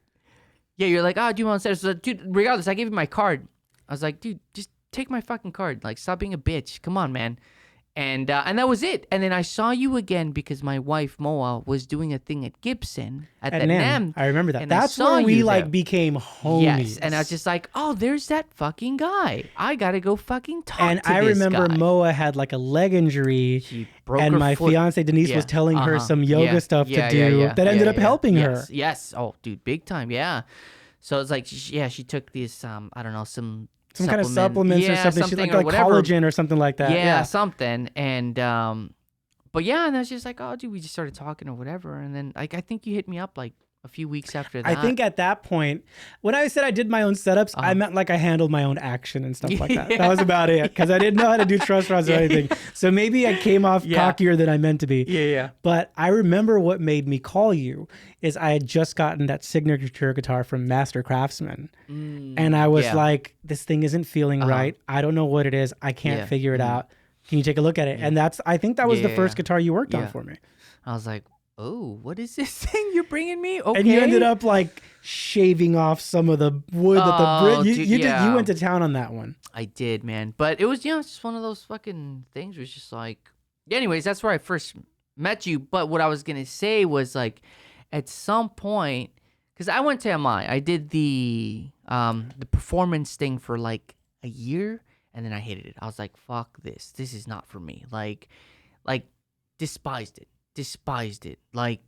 Yeah, you're like, oh, I do my own setups. So, dude, regardless, I gave you my card. I was like, dude, just take my fucking card. Like, stop being a bitch. Come on, man. And that was it. And then I saw you again because my wife Moa was doing a thing at Gibson at the NAMM. I remember that. That's where we like became homies. Yes, and I was just like, oh, there's that fucking guy. I gotta go fucking talk to this guy. And I remember Moa had like a leg injury, she broke and her my foot. fiance Denise was telling her some yoga stuff to do that ended up helping her. Yes. Oh, dude, big time. Yeah. So it's like, she took this, I don't know, some kind of supplements or something. She's like collagen or something like that. Yeah, something. And but yeah, and I was just like, oh, dude, we just started talking or whatever. And then like I think you hit me up like a few weeks after that. I think at that point, when I said I did my own setups, I meant like I handled my own action and stuff like that. That was about it, because I didn't know how to do trust runs or anything. So maybe I came off cockier than I meant to be. Yeah. But I remember what made me call you is I had just gotten that signature guitar from Master Craftsman. And I was like, this thing isn't feeling right. I don't know what it is. I can't figure it out. Can you take a look at it? And I think that was the first guitar you worked on for me. I was like, oh, what is this thing you're bringing me? Okay. And you ended up like shaving off some of the wood that the you went to town on that one. I did, man. But it was, it's just one of those fucking things where it's just like, anyways, that's where I first met you. But what I was going to say was like, at some point, because I went to MI, I did the performance thing for like a year, and then I hated it. I was like, fuck this. This is not for me. Like despised it, like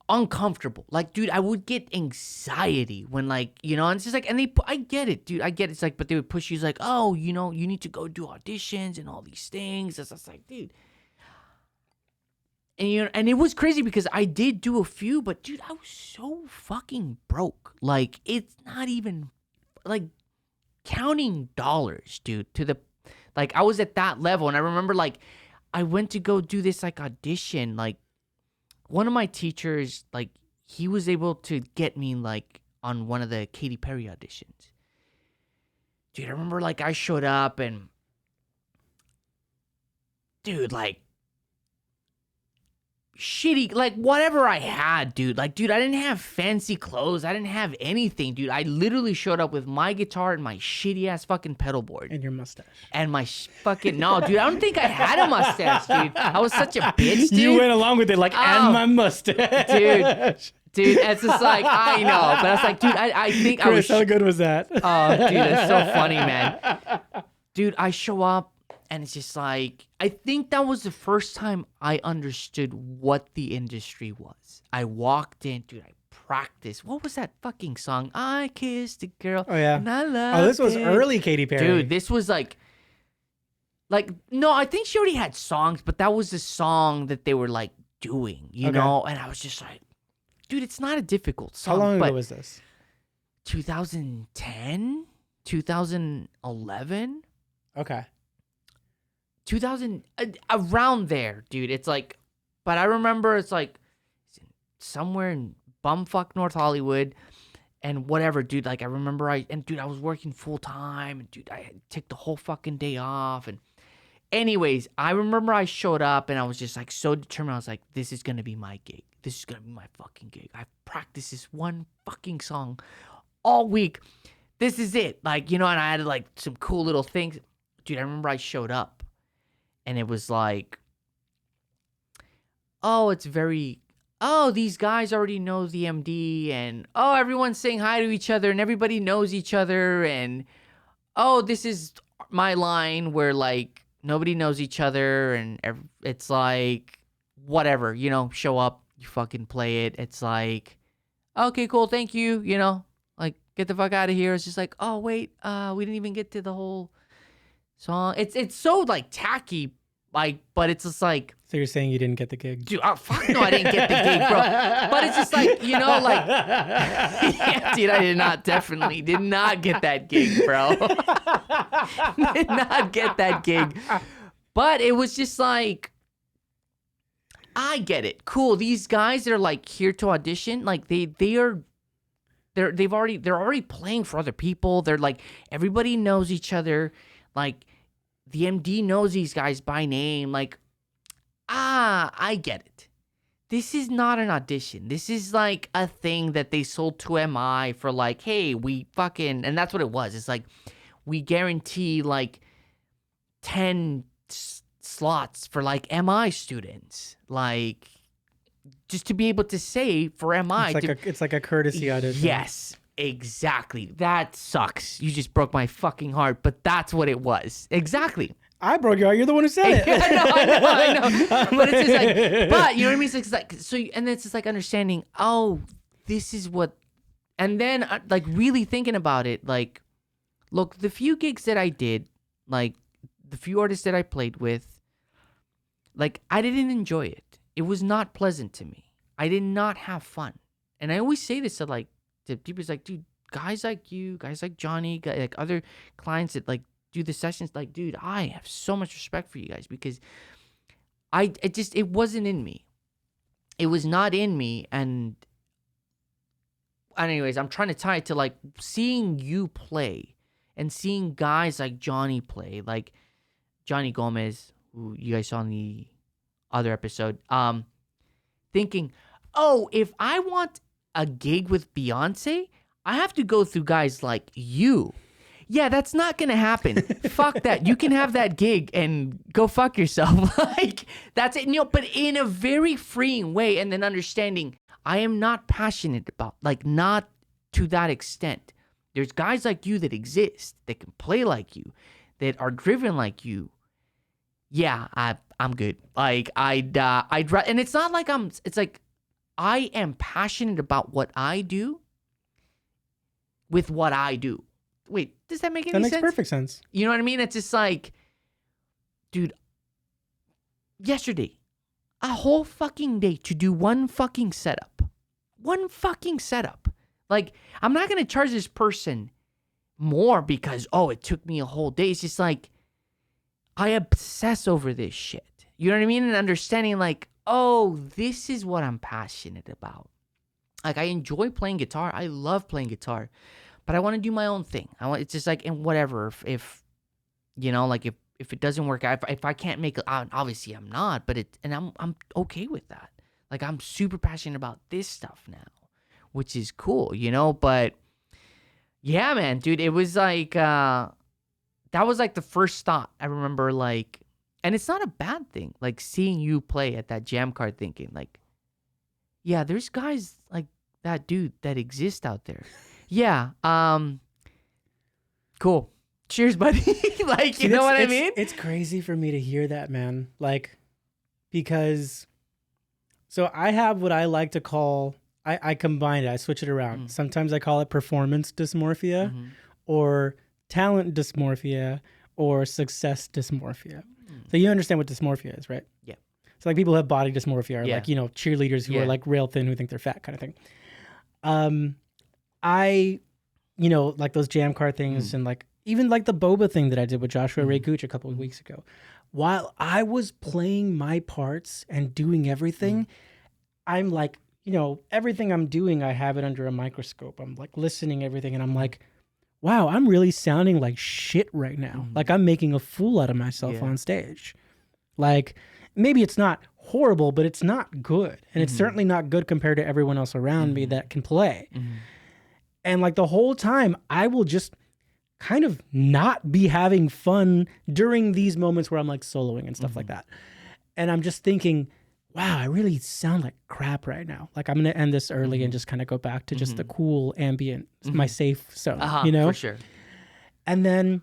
uncomfortable. Like, dude, I would get anxiety when like, and it's just like, and I get it, dude. I get it. It's like, but they would push you like, oh, you need to go do auditions and all these things. It's just like, dude. And and it was crazy because I did do a few, but dude, I was so fucking broke. Like, it's not even like counting dollars, dude, like I was at that level. And I remember like I went to go do this like audition. Like one of my teachers, like he was able to get me like on one of the Katy Perry auditions. Dude, I remember like I showed up and dude, like shitty, like whatever I had, dude. Like, dude, I didn't have fancy clothes. I didn't have anything, dude. I literally showed up with my guitar and my shitty ass fucking pedal board. And your mustache. And my fucking, no, dude, I don't think I had a mustache, dude. I was such a bitch, dude. You went along with it like, and my mustache. Dude, it's just like, I know. But I was like, dude, I think Chris, how good was that? Oh, dude, it's so funny, man. Dude, I show up And it's just like, I think that was the first time I understood what the industry was. I walked in, dude, I practiced. What was that fucking song? I kissed a girl. Oh, yeah. And I loved Oh, this was it. early Katy Perry. Dude, this was like, no, I think she already had songs, but that was the song that they were like doing, you know? And I was just like, dude, it's not a difficult song. How long ago was this? 2010? 2011? Okay. 2000, around there, dude. It's like, but I remember it's like somewhere in bumfuck North Hollywood and whatever, dude. Like, I remember I was working full time and dude, I took the whole fucking day off. And anyways, I remember I showed up and I was just like so determined. I was like, this is going to be my gig. This is going to be my fucking gig. I've practiced this one fucking song all week. This is it. Like, you know, and I had like some cool little things. Dude, I remember I showed up. And it was like, these guys already know the MD, and everyone's saying hi to each other, and everybody knows each other, and this is my line where like nobody knows each other, and it's like whatever, you know, show up, you fucking play it. It's like, okay, cool, thank you, you know, like get the fuck out of here. It's just like, oh wait, we didn't even get to the whole song. It's so like tacky, like, but it's just like. So you're saying you didn't get the gig? Dude, fuck no, I didn't get the gig, bro. But it's just like, you know, like, yeah, dude, I definitely did not get that gig, bro. Did not get that gig. But it was just like, I get it. Cool. These guys that are like here to audition, like they're already playing for other people. They're like, everybody knows each other. Like, the MD knows these guys by name. Like, I get it. This is not an audition. This is like a thing that they sold to MI for like, hey, we fucking, and that's what it was. It's like, we guarantee like 10 slots for like MI students. Like, just to be able to say for MI. It's like a courtesy audition. Yes. Exactly. That sucks. You just broke my fucking heart, but that's what it was. Exactly. I broke your heart. You're the one who said it. I know. But it's just like, but you know what I mean? It's like, so, and then it's just like understanding, this is what, and then like really thinking about it, like, look, the few gigs that I did, like the few artists that I played with, like, I didn't enjoy it. It was not pleasant to me. I did not have fun. And I always say this to like, to people, like, dude, guys like you, guys like Johnny, like other clients that like do the sessions, like, dude, I have so much respect for you guys because it wasn't in me. It was not in me. And anyways, I'm trying to tie it to like seeing you play and seeing guys like Johnny play, like Johnny Gomez, who you guys saw in the other episode, thinking, if I want a gig with Beyonce, I have to go through guys like you. Yeah, that's not gonna happen. Fuck that. You can have that gig and go fuck yourself. Like, that's it. You know, but in a very freeing way, and then understanding I am not passionate about, like, not to that extent. There's guys like you that exist, that can play like you, that are driven like you. Yeah, I'm good. Like, and it's not like it's like, I am passionate about what I do with what I do. Wait, does that make any sense? That makes perfect sense. You know what I mean? It's just like, dude, yesterday, a whole fucking day to do one fucking setup. One fucking setup. Like, I'm not going to charge this person more because, it took me a whole day. It's just like, I obsess over this shit. You know what I mean? And understanding like, this is what I'm passionate about. Like, I enjoy playing guitar. I love playing guitar. But I want to do my own thing. It's just like, and whatever, if you know, like if it doesn't work out, if I can't make it, obviously I'm not, but I'm okay with that. Like, I'm super passionate about this stuff now, which is cool, you know, but yeah, man, dude, it was like, that was like the first thought I remember, like, and it's not a bad thing, like seeing you play at that jam card thinking like, yeah, there's guys like that dude that exist out there. Yeah. Cool. cheers, buddy. Like, See, you know what I it's- mean? It's crazy for me to hear that, man. Like, because, so I have what I like to call, I combine it, I switch it around. Sometimes I call it performance dysmorphia or talent dysmorphia or success dysmorphia. So you understand what dysmorphia is, right? Yeah. So like people who have body dysmorphia or Yeah. like, you know, cheerleaders who Yeah. are like rail thin who think they're fat kind of thing. I, you know, like those jam car things and like even like the boba thing that I did with Joshua Ray Gooch a couple of weeks ago. While I was playing my parts and doing everything, I'm like, you know, everything I'm doing, I have it under a microscope. I'm like listening everything and I'm like, wow, I'm really sounding like shit right now. Like I'm making a fool out of myself on stage. Like maybe it's not horrible, but it's not good. And it's certainly not good compared to everyone else around me that can play. And like the whole time I will just kind of not be having fun during these moments where I'm like soloing and stuff like that. And I'm just thinking, wow, I really sound like crap right now. Like I'm going to end this early and just kind of go back to just the cool ambient, my safe zone, you know? For sure. And then,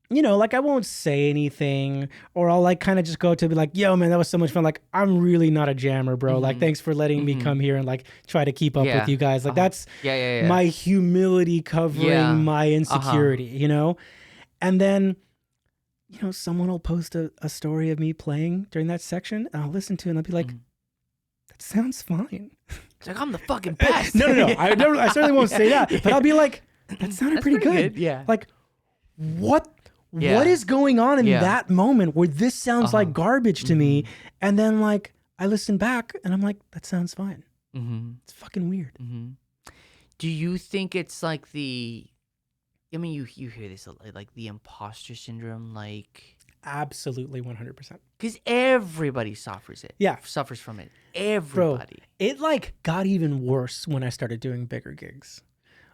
you know, like I won't say anything or I'll like kind of just go to be like, yo, man, that was so much fun. Like, I'm really not a jammer, bro. Like, thanks for letting me come here and like try to keep up with you guys. Like that's my humility covering my insecurity, you know? And then, you know, someone will post a story of me playing during that section and I'll listen to it and I'll be like, that sounds fine. It's like, I'm the fucking best. No. I certainly won't say that, but I'll be like, that sounded pretty good. Yeah. Like, what is going on in that moment where this sounds like garbage to me? And then like I listen back and I'm like, that sounds fine. It's fucking weird. Do you think it's like I mean, you hear this a lot, like the imposter syndrome, like Absolutely 100%. because everybody suffers it. Yeah. Suffers from it. Everybody. Bro, it like got even worse when I started doing bigger gigs.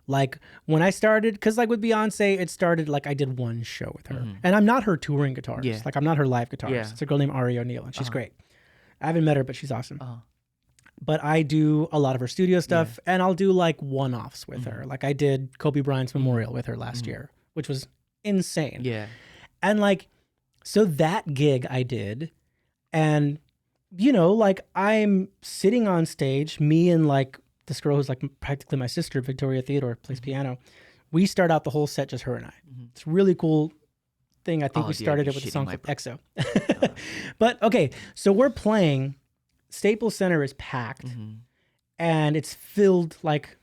Like when I started, because like with Beyonce, it started like I did one show with her. And I'm not her touring guitarist. Yeah. Like I'm not her live guitarist. Yeah. It's a girl named Ari O'Neill and she's great. I haven't met her, but she's awesome. But I do a lot of her studio stuff and I'll do like one-offs with her. Like I did Kobe Bryant's memorial with her last year, which was insane. Yeah. And like, so that gig I did, and you know, like I'm sitting on stage, me and like this girl who's like practically my sister, Victoria Theodore, plays piano. We start out the whole set, just her and I. It's a really cool thing. I think we started it with a song called EXO. But okay, so we're playing, Staples Center is packed and it's filled like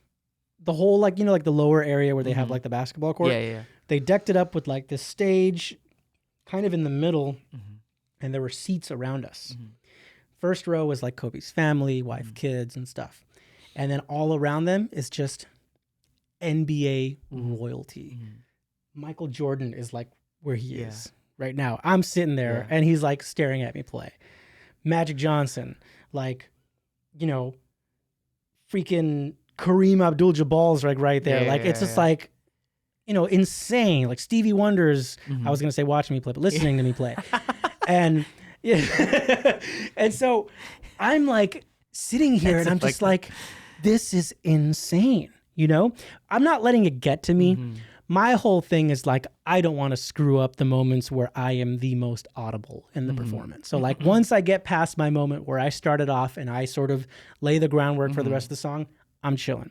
the whole, like, you know, like the lower area where they have like the basketball court. Yeah. They decked it up with like this stage kind of in the middle and there were seats around us. First row was like Kobe's family, wife, kids and stuff. And then all around them is just NBA royalty. Michael Jordan is like where he is right now. I'm sitting there and he's like staring at me play. Magic Johnson, like, you know, freaking Kareem Abdul-Jabbar's like right there. It's just like, you know, insane. Like Stevie Wonder's, I was going to say watching me play, but listening to me play. And yeah. And so I'm like sitting here and I'm just like, this is insane. You know, I'm not letting it get to me. My whole thing is like, I don't want to screw up the moments where I am the most audible in the performance. So like once I get past my moment where I started off and I sort of lay the groundwork for the rest of the song, I'm chilling.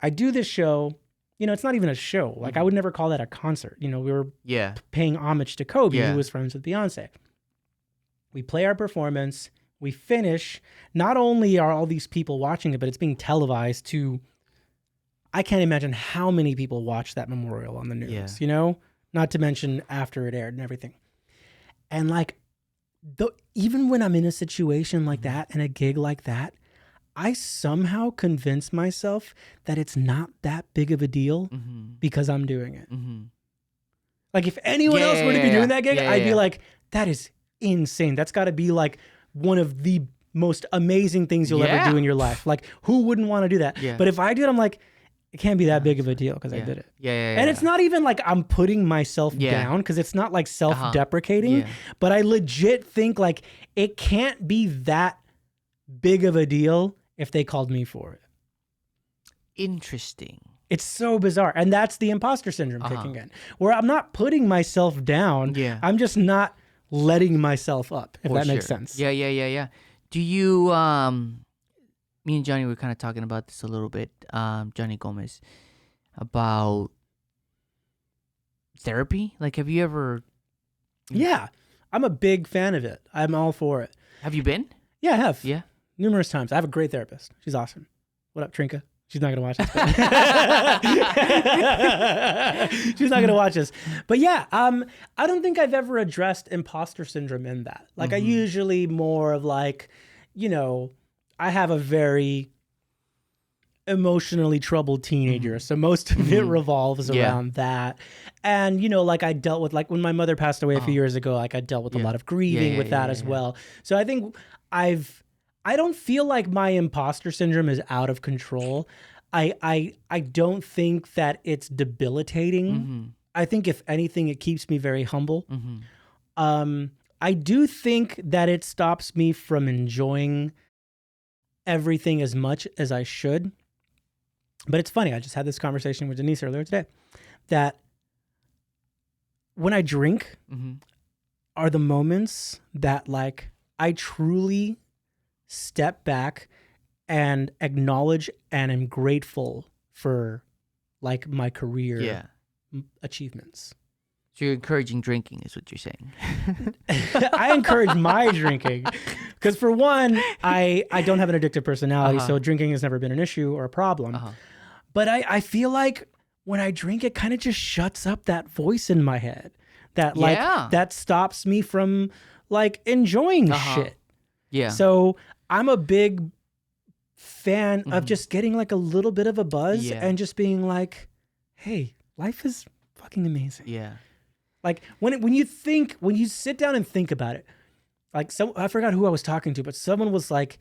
I do this show, you know, it's not even a show. Like I would never call that a concert. You know, we were paying homage to Kobe, who was friends with Beyonce. We play our performance, we finish. Not only are all these people watching it, but it's being televised to, I can't imagine how many people watch that memorial on the news, you know, not to mention after it aired and everything. And like, even when I'm in a situation like that and a gig like that, I somehow convince myself that it's not that big of a deal because I'm doing it. Like if anyone else were to be doing that gig, I'd be like, that is insane. That's got to be like one of the most amazing things you'll ever do in your life. Like who wouldn't want to do that? But if I do it, I'm like, it can't be that big of a deal because I did it. And it's not even like I'm putting myself down because it's not like self-deprecating, but I legit think like it can't be that big of a deal if they called me for it. Interesting. It's so bizarre. And that's the imposter syndrome kicking in, where I'm not putting myself down. Yeah. I'm just not letting myself up, if that makes sense. Yeah. Do you, me and Johnny were kind of talking about this a little bit, Johnny Gomez, about therapy. Like, have you ever? Yeah. I'm a big fan of it. I'm all for it. Have you been? Yeah, I have. Yeah. Numerous times. I have a great therapist. She's awesome. What up, Trinka? She's not going to watch this. She's not going to watch this. But yeah, I don't think I've ever addressed imposter syndrome in that. Like, I usually more of like, you know, I have a very emotionally troubled teenager. So most of it revolves around that. And, you know, like I dealt with, like when my mother passed away a few years ago, like I dealt with a lot of grieving with that as well. So I think I don't feel like my imposter syndrome is out of control. I don't think that it's debilitating. I think if anything, it keeps me very humble. I do think that it stops me from enjoying everything as much as I should. But it's funny. I just had this conversation with Denise earlier today that when I drink are the moments that like I truly step back and acknowledge and am grateful for like my career achievements. So you're encouraging drinking is what you're saying. I encourage my drinking because for one, I don't have an addictive personality. So drinking has never been an issue or a problem. But I feel like when I drink, it kind of just shuts up that voice in my head that like that stops me from like enjoying shit. Yeah. So I'm a big fan of just getting like a little bit of a buzz and just being like, hey, life is fucking amazing. Yeah. Like when you sit down and think about it, like I forgot who I was talking to, but someone was like,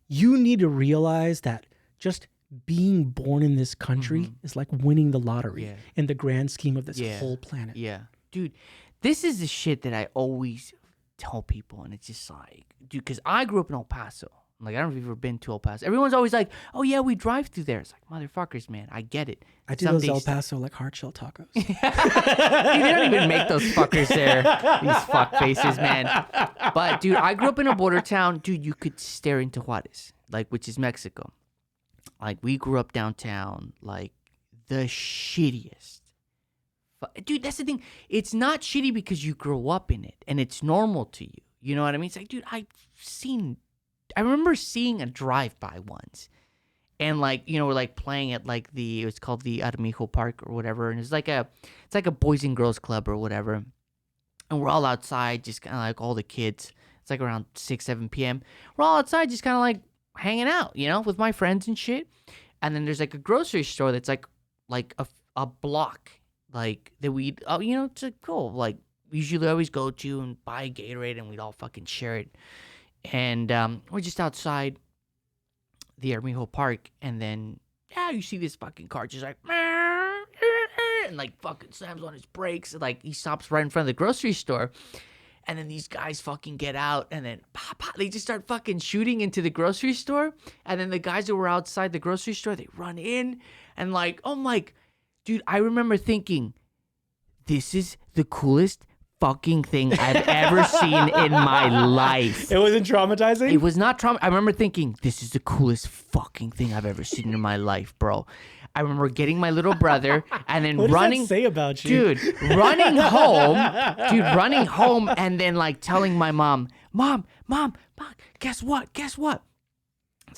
you need to realize that just being born in this country is like winning the lottery in the grand scheme of this whole planet. Yeah. Dude, this is the shit that I always tell people, and it's just like, dude, because I grew up in El Paso. Like, I don't know if you've ever been to El Paso. Everyone's always like, oh, yeah, we drive through there. It's like, motherfuckers, man, I get it. I do those El Paso, like, hard shell tacos. Dude, they don't even make those fuckers there. These fuck faces, man. But, dude, I grew up in a border town. Dude, you could stare into Juarez, like, which is Mexico. Like, we grew up downtown, like, the shittiest. Dude, that's the thing. It's not shitty because you grow up in it, and it's normal to you. You know what I mean? It's like, dude, I remember seeing a drive-by once, and like, you know, we're like playing at like it's called the Armijo Park or whatever, and it's like a boys and girls club or whatever, and we're all outside, just kind of like all the kids. It's like around 6-7 p.m. We're all outside, just kind of like hanging out, you know, with my friends and shit. And then there's like a grocery store that's like a block, like that we, you know, it's like cool, like we usually always go to and buy a Gatorade, and we'd all fucking share it. And we're just outside the Armijo Park, and then you see this fucking car just like and like fucking slams on his brakes, and like he stops right in front of the grocery store, and then these guys fucking get out, and then they just start fucking shooting into the grocery store, and then the guys that were outside the grocery store, they run in, and like, I'm like, dude, I remember thinking, this is the coolest fucking thing I've ever seen in my life. It wasn't traumatizing? It was not trauma. I remember thinking, this is the coolest fucking thing I've ever seen in my life, bro. I remember getting my little brother and then what running. What does that say about you? Dude, running home and then like telling my mom, guess what? It's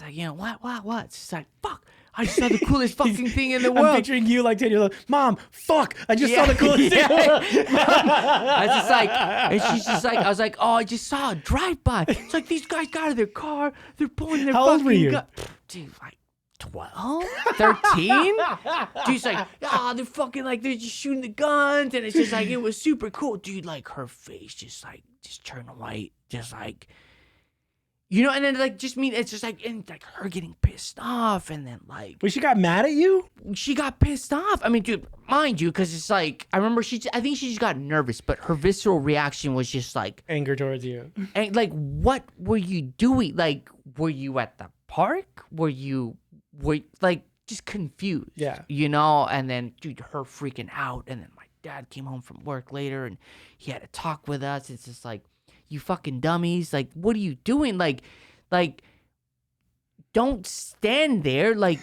like, you know, what? It's just like, fuck. I just saw the coolest fucking thing in the world. I'm picturing you like 10 years old. Mom, fuck. I just saw the coolest thing. I was just like, and she's just like, I was like, oh, I just saw a drive-by. It's like these guys got out of their car. They're pulling their How fucking old were you? Dude, like 12, 13. Dude's like, they're fucking like, they're just shooting the guns. And it's just like, it was super cool. Dude, like her face just turned white. Just like, you know, and then like it's just like, and like her getting pissed off, and then like, well, she got mad at you? She got pissed off. I mean, dude, mind you, because it's like, I remember I think she just got nervous, but her visceral reaction was just like anger towards you. And like, what were you doing? Like, were you at the park? Were like, just confused. Yeah. You know, and then dude, her freaking out, and then my dad came home from work later, and he had to talk with us. It's just like, you fucking dummies! Like, what are you doing? Like, don't stand there. Like,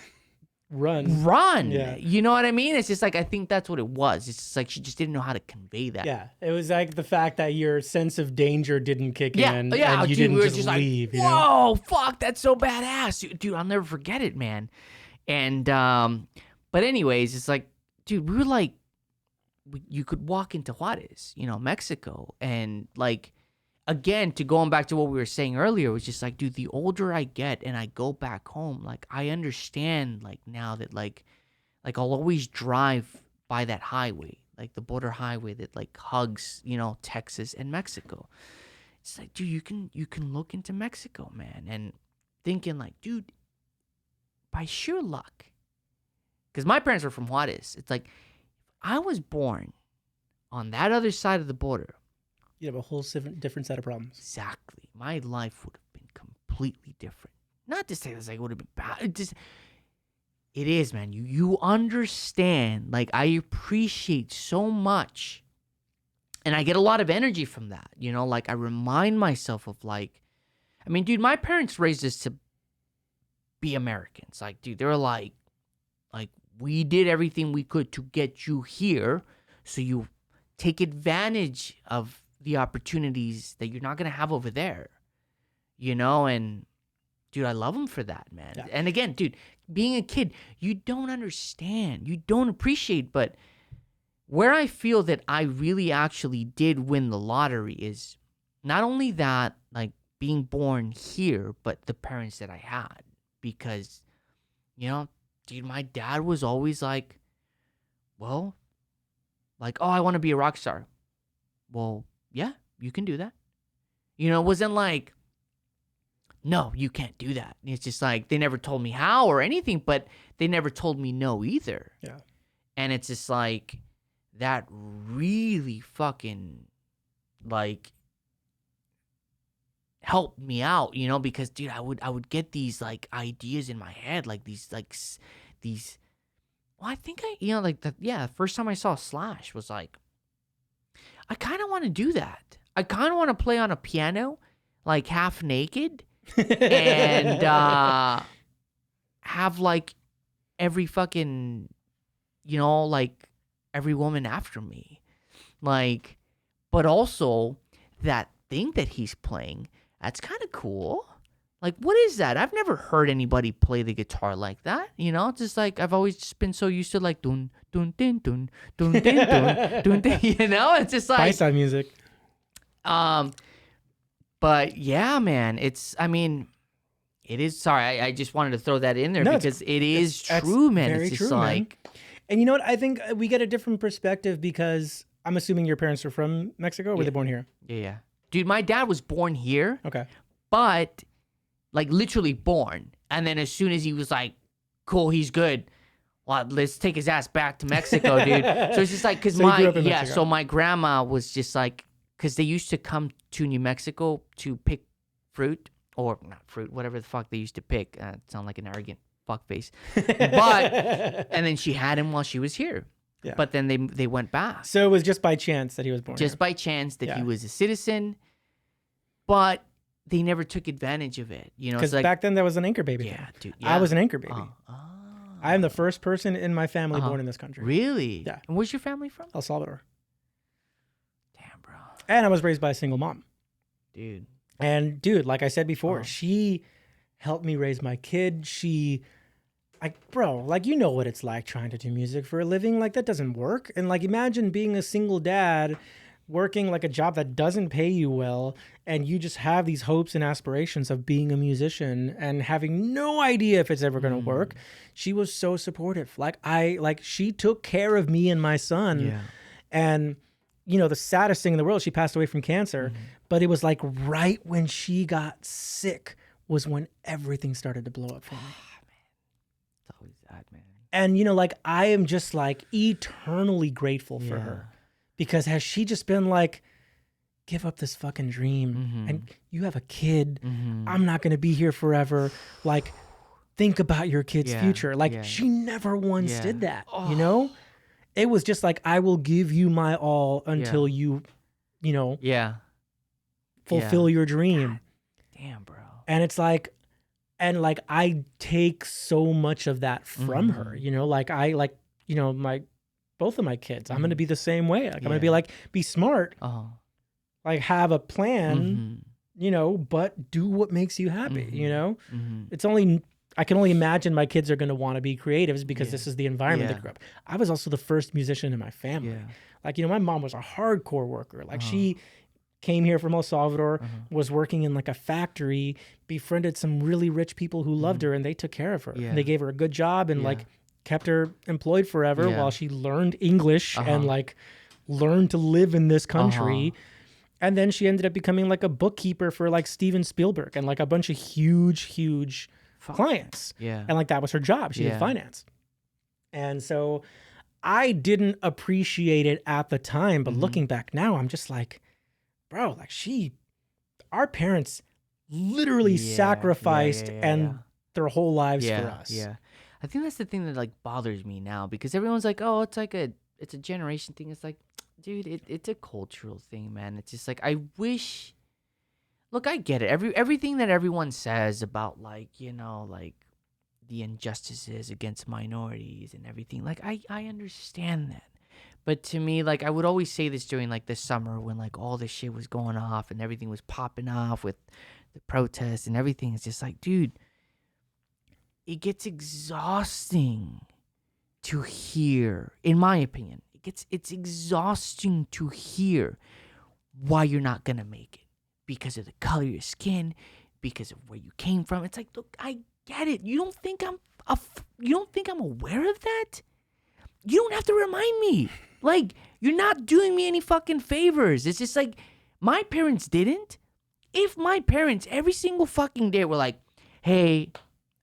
run. Yeah. You know what I mean? It's just like, I think that's what it was. It's just like she just didn't know how to convey that. Yeah, it was like the fact that your sense of danger didn't kick Yeah, in, yeah, and you dude, didn't we were just like, leave. Whoa, You know? fuck, that's so badass, dude. I'll never forget it, man. And but anyways, it's like, dude, we were like, you could walk into Juarez, you know, Mexico, and like, again, to going back to what we were saying earlier, it was just like, dude, the older I get and I go back home, like, I understand, like, now that like I'll always drive by that highway, like the border highway that like hugs, you know, Texas and Mexico. It's like, dude, you can look into Mexico, man, and thinking like, dude, by sheer luck, because my parents were from Juarez. It's like, I was born on that other side of the border. You have a whole different set of problems. Exactly. My life would have been completely different. Not to say this like it would have been bad. It is, man. You understand. Like, I appreciate so much. And I get a lot of energy from that. You know, like, I remind myself of like, I mean, dude, my parents raised us to be Americans. Like, dude, they were like, we did everything we could to get you here. So you take advantage of the opportunities that you're not going to have over there, you know? And dude, I love them for that, man. Yeah. And again, dude, being a kid, you don't understand, you don't appreciate, but where I feel that I really actually did win the lottery is not only that, like being born here, but the parents that I had, because, you know, dude, my dad was always like, well, like, oh, I want to be a rock star. Well, yeah, you can do that. You know, it wasn't like, no, you can't do that. It's just like, they never told me how or anything, but they never told me no either. Yeah. And it's just like, that really fucking, like, helped me out, you know, because, dude, I would get these, like, ideas in my head, like, these, well, I think you know, like, the first time I saw Slash was like, I kind of want to do that. I kind of want to play on a piano, like, half naked, and have, like, every fucking, you know, like, every woman after me. Like, but also, that thing that he's playing, that's kind of cool. Like, what is that? I've never heard anybody play the guitar like that. You know, it's just like, I've always just been so used to like dun dun dun dun dun dun dun dun dun. You know, it's just like Paisa music. But yeah, man, I mean, it is. Sorry, I just wanted to throw that in there because it is true, man. It's just true, like, man. And you know what? I think we get a different perspective because I'm assuming your parents are from Mexico, or were they born here? Yeah. Dude, my dad was born here. Okay. But, like, literally born. And then as soon as he was like, cool, he's good, well, let's take his ass back to Mexico, dude. So it's just like, because so my grandma was just like, because they used to come to New Mexico to pick fruit, or not fruit, whatever the fuck they used to pick. Sound like an arrogant fuckface. But, and then she had him while she was here. Yeah. But then they went back. So it was just by chance that he was born Just here. by chance that he was a citizen, but they never took advantage of it, you know. Because like, back then that was an anchor baby. Yeah, dude. Yeah. I was an anchor baby. I am the first person in my family born in this country. Really? Yeah. And where's your family from? El Salvador. Damn, bro. And I was raised by a single mom. Dude. And dude, like I said before, she helped me raise my kid. Bro, like, you know what it's like trying to do music for a living. Like, that doesn't work. And like, imagine being a single dad working like a job that doesn't pay you well, and you just have these hopes and aspirations of being a musician and having no idea if it's ever going to work. She was so supportive. She took care of me and my son. Yeah. And, you know, the saddest thing in the world, she passed away from cancer, but it was like right when she got sick was when everything started to blow up for me. It's always that, man. And, you know, like, I am just like eternally grateful for her. Because has she just been like, give up this fucking dream, and you have a kid. I'm not going to be here forever. Like, think about your kid's future. Like she never once did that, you know? It was just like, I will give you my all until you know, fulfill your dream. God, damn, bro. And it's like, I take so much of that from her, you know, like you know, both of my kids, I'm going to be the same way. Like I'm going to be like, be smart, like have a plan, you know, but do what makes you happy, you know? I can only imagine my kids are going to want to be creatives because this is the environment they grew up. I was also the first musician in my family. Like, you know, my mom was a hardcore worker. Like she came here from El Salvador, was working in like a factory, befriended some really rich people who loved her and they took care of her. And they gave her a good job and like kept her employed forever while she learned English and like learned to live in this country. And then she ended up becoming like a bookkeeper for like Steven Spielberg and like a bunch of huge clients. And like that was her job. She did finance. And so I didn't appreciate it at the time, but looking back now, I'm just like, bro, like our parents literally sacrificed and their whole lives for us. I think that's the thing that like bothers me now because everyone's like, oh, it's a generation thing. It's like, dude, it's a cultural thing, man. It's just like, I wish. Look, I get it. Everything that everyone says about like, you know, like the injustices against minorities and everything, like I understand that. But to me, like I would always say this during like the summer when like all this shit was going off and everything was popping off with the protests and everything. It's just like, dude, it gets exhausting to hear, in my opinion. It's exhausting to hear why you're not gonna make it. Because of the color of your skin, because of where you came from. It's like, look, I get it. You don't think I'm aware of that? You don't have to remind me. Like, you're not doing me any fucking favors. It's just like, my parents didn't. If my parents every single fucking day were like, hey,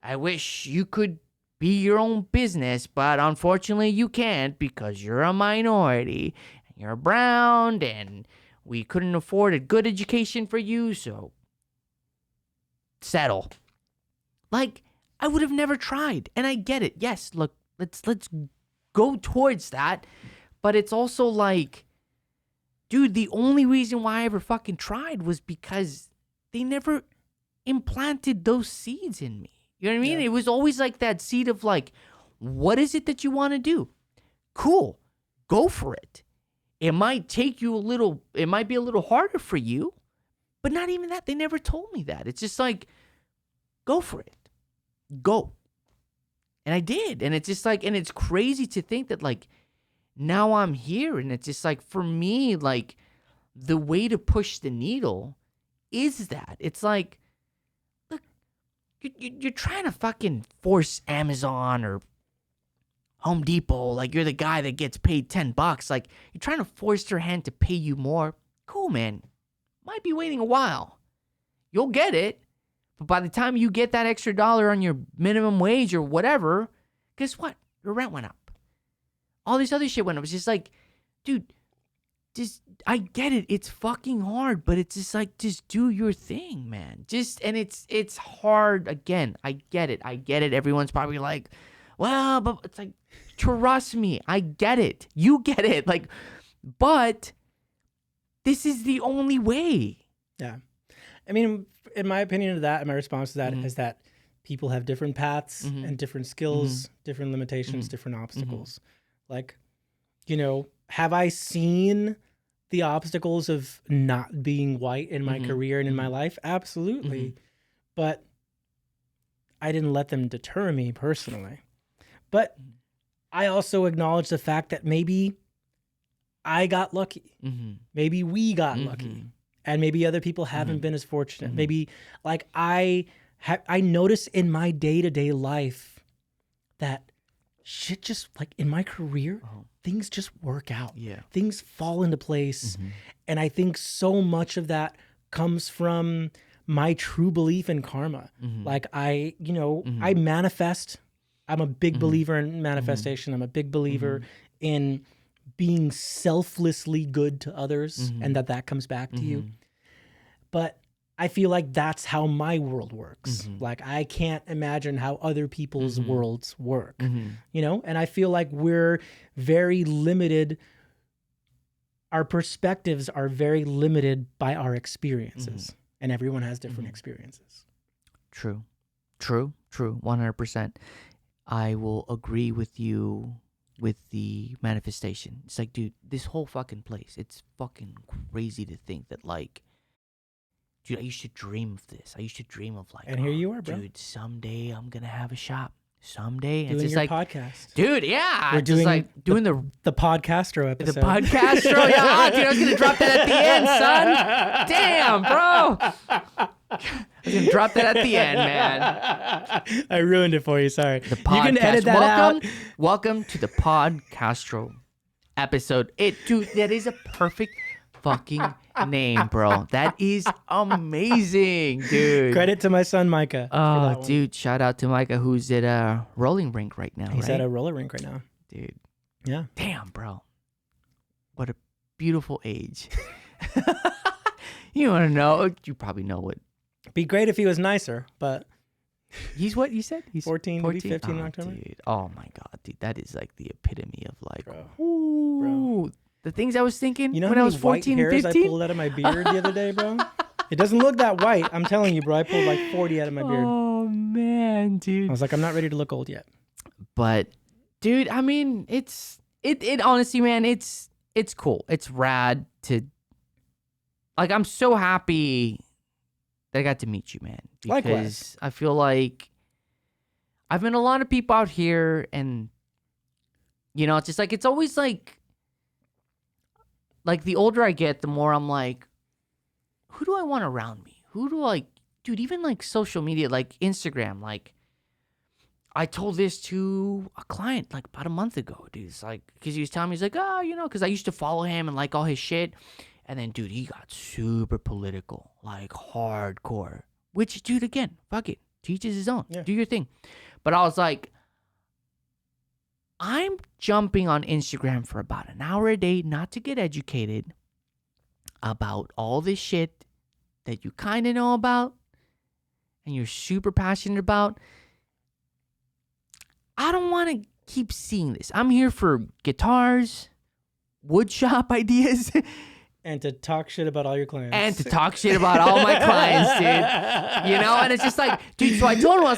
I wish you could be your own business, but unfortunately you can't because you're a minority and you're brown and we couldn't afford a good education for you, so settle. Like, I would have never tried, and I get it. Yes, look, let's go towards that, but it's also like, dude, the only reason why I ever fucking tried was because they never implanted those seeds in me. You know what I mean? It was always like that seed of like, what is it that you want to do? Cool, go for it. It might take you it might be a little harder for you, but not even that. They never told me that. It's just like, go for it. Go. And I did. And it's just like, and it's crazy to think that like, now I'm here. And it's just like, for me, like, the way to push the needle is that. It's like, look, you're trying to fucking force Amazon or Home Depot, like you're the guy that gets paid $10. Like you're trying to force their hand to pay you more. Cool, man. Might be waiting a while. You'll get it. But by the time you get that extra dollar on your minimum wage or whatever, guess what? Your rent went up. All this other shit went up. It's just like, dude, I get it. It's fucking hard, but it's just like, just do your thing, man. And it's hard. Again, I get it. Everyone's probably like, well, but it's like, trust me, I get it. You get it. Like, but this is the only way. Yeah. I mean, in my opinion of that, and my response to that is that people have different paths and different skills, different limitations, different obstacles. Like, you know, have I seen the obstacles of not being white in my career and in my life? Absolutely. But I didn't let them deter me personally. But I also acknowledge the fact that maybe I got lucky. Maybe we got lucky. And maybe other people haven't been as fortunate. Maybe like I notice in my day-to-day life that shit just like in my career, things just work out. Yeah. Things fall into place. And I think so much of that comes from my true belief in karma. Like I manifest. I'm a big believer in manifestation. I'm a big believer in being selflessly good to others and that comes back to you. But I feel like that's how my world works. Like I can't imagine how other people's worlds work, you know? And I feel like we're very limited. Our perspectives are very limited by our experiences, and everyone has different experiences. True. 100%. I will agree with you with the manifestation. It's like, dude, this whole fucking place, it's fucking crazy to think that, like, dude, I used to dream of this. I used to dream of, like, and here you are, bro. Dude, someday I'm going to have a shop. Someday. Doing it's just your like, podcast. Dude, yeah. We're just doing like doing the Podcastro episode. The Podcastro. Yeah, dude, I was going to drop that at the end, son. Damn, bro. I was going to drop that at the end, man. I ruined it for you. Sorry. The podcast. You can edit that out. Welcome to the Podcastro episode. Dude, that is a perfect fucking name, bro. That is amazing, dude. Credit to my son, Micah. Oh, dude, shout out to Micah, who's at a rolling rink right now. He's right? at a roller rink right now. Dude. Yeah. Damn, bro. What a beautiful age. You want to know? You probably know what. Be great if he was nicer, but he's what you said? He's 14, maybe 15 in October. Dude. Oh my God, dude. That is like the epitome of like, Bro. The things I was thinking you know when how I was 14 white hairs 15? I pulled out of my beard the other day, bro? It doesn't look that white. I'm telling you, bro. I pulled like 40 out of my beard. Oh, man, dude. I was like, I'm not ready to look old yet. But, dude, I mean, it honestly, man, it's cool. It's rad to, like, I'm so happy that I got to meet you, man. Because Likewise. I feel like I've met a lot of people out here, and, you know, it's just like, it's always like the older I get, the more I'm like, who do I want around me? Who do I, dude, even like social media, like Instagram, like, I told this to a client like about a month ago, dude. It's like, because he was telling me, he's like, oh, you know, because I used to follow him and like all his shit. And then, dude, he got super political, like hardcore. Which, dude, again, fuck it. Teaches his own. Yeah. Do your thing. But I was like, I'm jumping on Instagram for about an hour a day, not to get educated about all this shit that you kind of know about and you're super passionate about. I don't want to keep seeing this. I'm here for guitars, wood shop ideas. And to talk shit about all your clients. And to talk shit about all my clients, dude. You know, and it's just like, dude, so I told him, I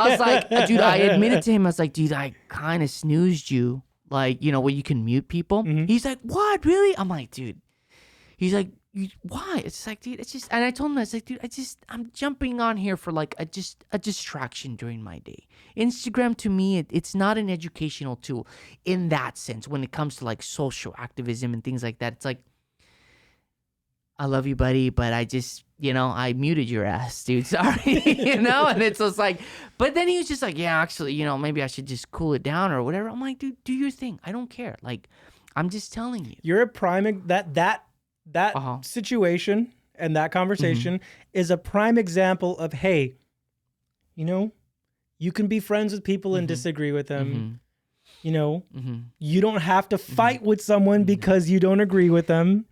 was like, dude, I admitted to him, I was like, dude, I kind of snoozed you. Like, you know, where you can mute people. Mm-hmm. He's like, what, really? I'm like, dude. He's like, why? It's like, dude, it's just, and I told him, I was like, dude, I'm jumping on here for like a distraction during my day. Instagram to me, it's not an educational tool in that sense when it comes to like social activism and things like that. It's like, I love you, buddy, but I just, you know, I muted your ass, dude. Sorry, you know? And it's just like, but then he was just like, yeah, actually, you know, maybe I should just cool it down or whatever. I'm like, dude, do your thing. I don't care. Like, I'm just telling you. You're a prime, that situation and that conversation is a prime example of, hey, you know, you can be friends with people and disagree with them. You know, you don't have to fight with someone because you don't agree with them.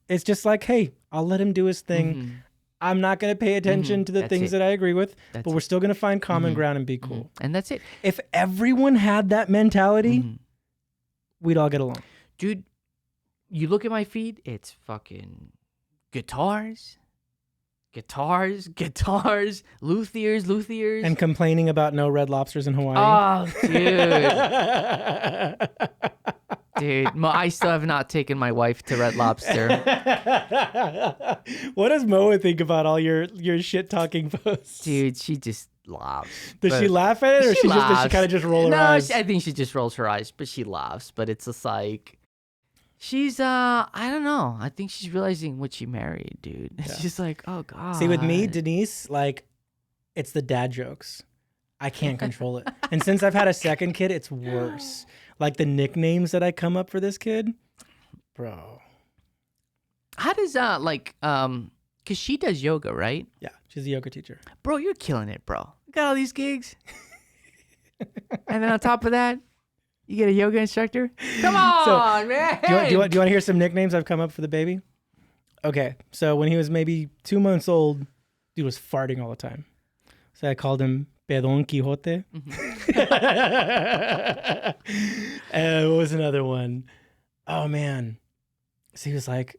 It's just like, hey, I'll let him do his thing. I'm not going to pay attention to the things that I agree with, but we're still going to find common ground and be cool. And that's it. If everyone had that mentality, we'd all get along. Dude, you look at my feed, it's fucking guitars, luthiers. And complaining about no Red Lobsters in Hawaii. Oh, dude. Dude, I still have not taken my wife to Red Lobster. What does Moa think about all your shit talking posts? Dude, she just laughs. Does she laugh at it, or does she kind of just roll her eyes? I think she just rolls her eyes, but she laughs. But it's just like, she's I don't know. I think she's realizing what she married, dude. It's just like, oh God. See, with me, Denise, like, it's the dad jokes. I can't control it. And since I've had a second kid, it's worse. Like the nicknames that I come up for this kid, bro. How does cause she does yoga, right? Yeah, she's a yoga teacher. Bro, you're killing it, bro. You got all these gigs. And then on top of that, you get a yoga instructor. Come on, man. Do you want to hear some nicknames I've come up for the baby? Okay, so when he was maybe 2 months old, dude was farting all the time. So I called him Pedon Quijote. And what was another one? Oh, man. So he was like,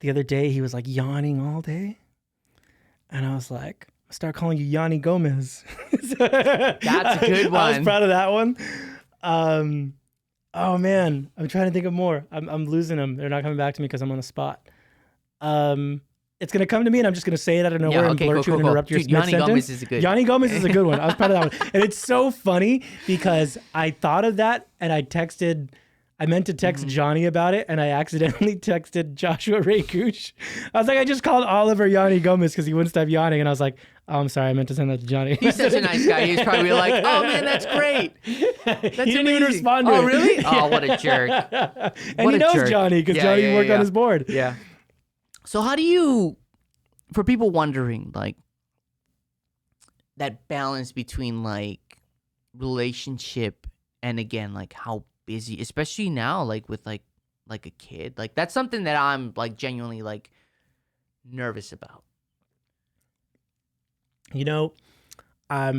the other day, he was like yawning all day. And I was like, I start calling you Yanni Gomez. That's a good one. I was proud of that one. Oh, man. I'm trying to think of more. I'm losing them. They're not coming back to me because I'm on the spot. It's going to come to me and I'm just going to say it out of nowhere and blurt you and interrupt your Yanni sentence. Gomez is a good. Yanni Gomez is a good one. I was proud of that one. And it's so funny because I thought of that and I meant to text Johnny about it and I accidentally texted Joshua Ray Cooch. I was like, I just called Oliver Yanni Gomez because he wouldn't stop yawning. And I was like, oh, I'm sorry. I meant to send that to Johnny. He's such a nice guy. He's probably like, oh man, that's great. That's he didn't even amazing. respond to it. Oh, really? Oh, what a jerk. And he knows Johnny because Johnny worked on his board. Yeah. So how do you, for people wondering, like, that balance between, like, relationship and, again, like, how busy, especially now, like, with, like a kid. Like, that's something that I'm, like, genuinely, like, nervous about. You know, I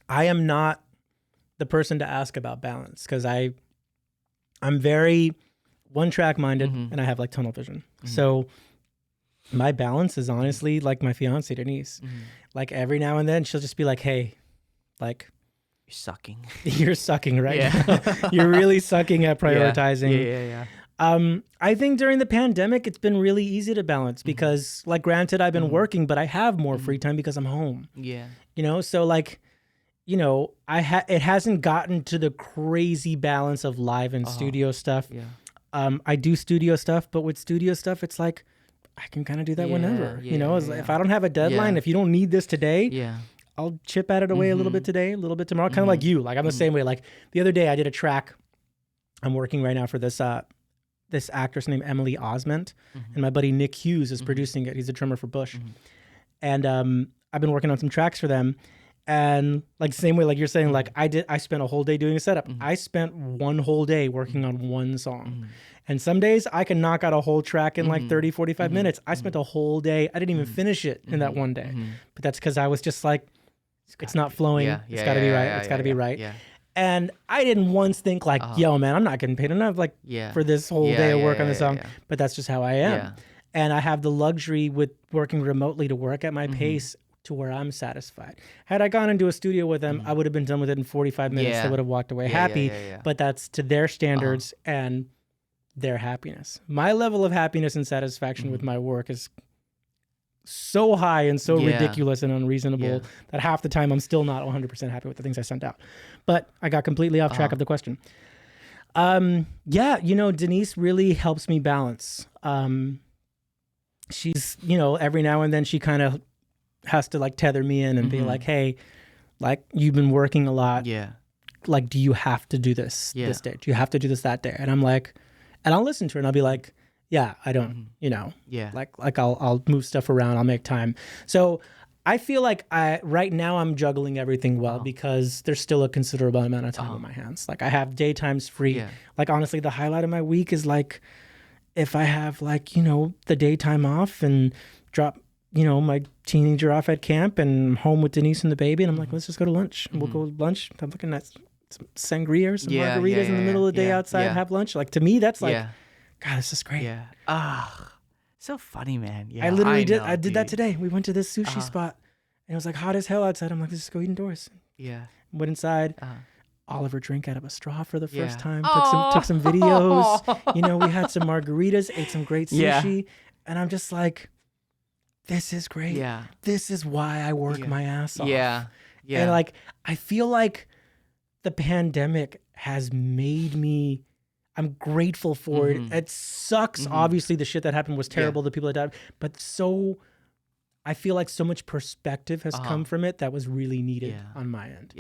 am not the person to ask about balance because I'm very one-track minded and I have, like, tunnel vision. So my balance is honestly like my fiance Denise. Like every now and then she'll just be like, hey, like, you're sucking. You're sucking right now. You're really sucking at prioritizing. Yeah. I think during the pandemic, it's been really easy to balance because, like, granted, I've been working, but I have more free time because I'm home. Yeah. You know, so like, you know, it hasn't gotten to the crazy balance of live and studio stuff. Yeah. I do studio stuff, but with studio stuff, it's like I can kind of do that whenever. You know, if I don't have a deadline, if you don't need this today, I'll chip at it away a little bit today, a little bit tomorrow. Kind of like you. Like I'm the same way. Like the other day, I did a track. I'm working right now for this this actress named Emily Osment, and my buddy Nick Hughes is producing it. He's a drummer for Bush, and I've been working on some tracks for them. And like same way, like you're saying, like I spent a whole day doing a setup. I spent one whole day working on one song. And some days I can knock out a whole track in like 30, 45 minutes. I spent a whole day. I didn't even finish it in that one day. But that's because I was just like, it's not flowing. It's got to be right. It's got to be right. And I didn't once think like, yo, man, I'm not getting paid enough like for this whole day of work on this song. But that's just how I am. And I have the luxury with working remotely to work at my pace to where I'm satisfied. Had I gone into a studio with them, I would have been done with it in 45 minutes. They would have walked away happy. But that's to their standards and their happiness. My level of happiness and satisfaction with my work is so high and so ridiculous and unreasonable that half the time I'm still not 100% happy with the things I sent out. But I got completely off track of the question. You know, Denise really helps me balance. She's, you know, every now and then she kind of has to like tether me in and be like, hey, like you've been working a lot. Like, do you have to do this this day? Do you have to do this that day? And I'm like, and I'll listen to her and I'll be like, yeah, I don't, you know, like I'll move stuff around. I'll make time. So I feel like right now I'm juggling everything well because there's still a considerable amount of time on my hands. Like I have daytimes free. Like honestly, the highlight of my week is like, if I have like, you know, the daytime off and drop, you know, my teenager off at camp and I'm home with Denise and the baby and I'm like, let's just go to lunch. And we'll go to lunch. I'm looking at some sangria or some margaritas in the middle of the day outside and have lunch. Like to me, that's like, God, this is great. So funny, man. I literally did that today. We went to this sushi spot and it was like hot as hell outside. I'm like, let's just go eat indoors. Went inside. Oliver drank out of a straw for the first time. Took some videos. You know, we had some margaritas, ate some great sushi. And I'm just like, this is great. This is why I work my ass off. And like, I feel like the pandemic has made me, I'm grateful for it. It sucks. Obviously, the shit that happened was terrible. The people that died. But so, I feel like so much perspective has come from it that was really needed on my end.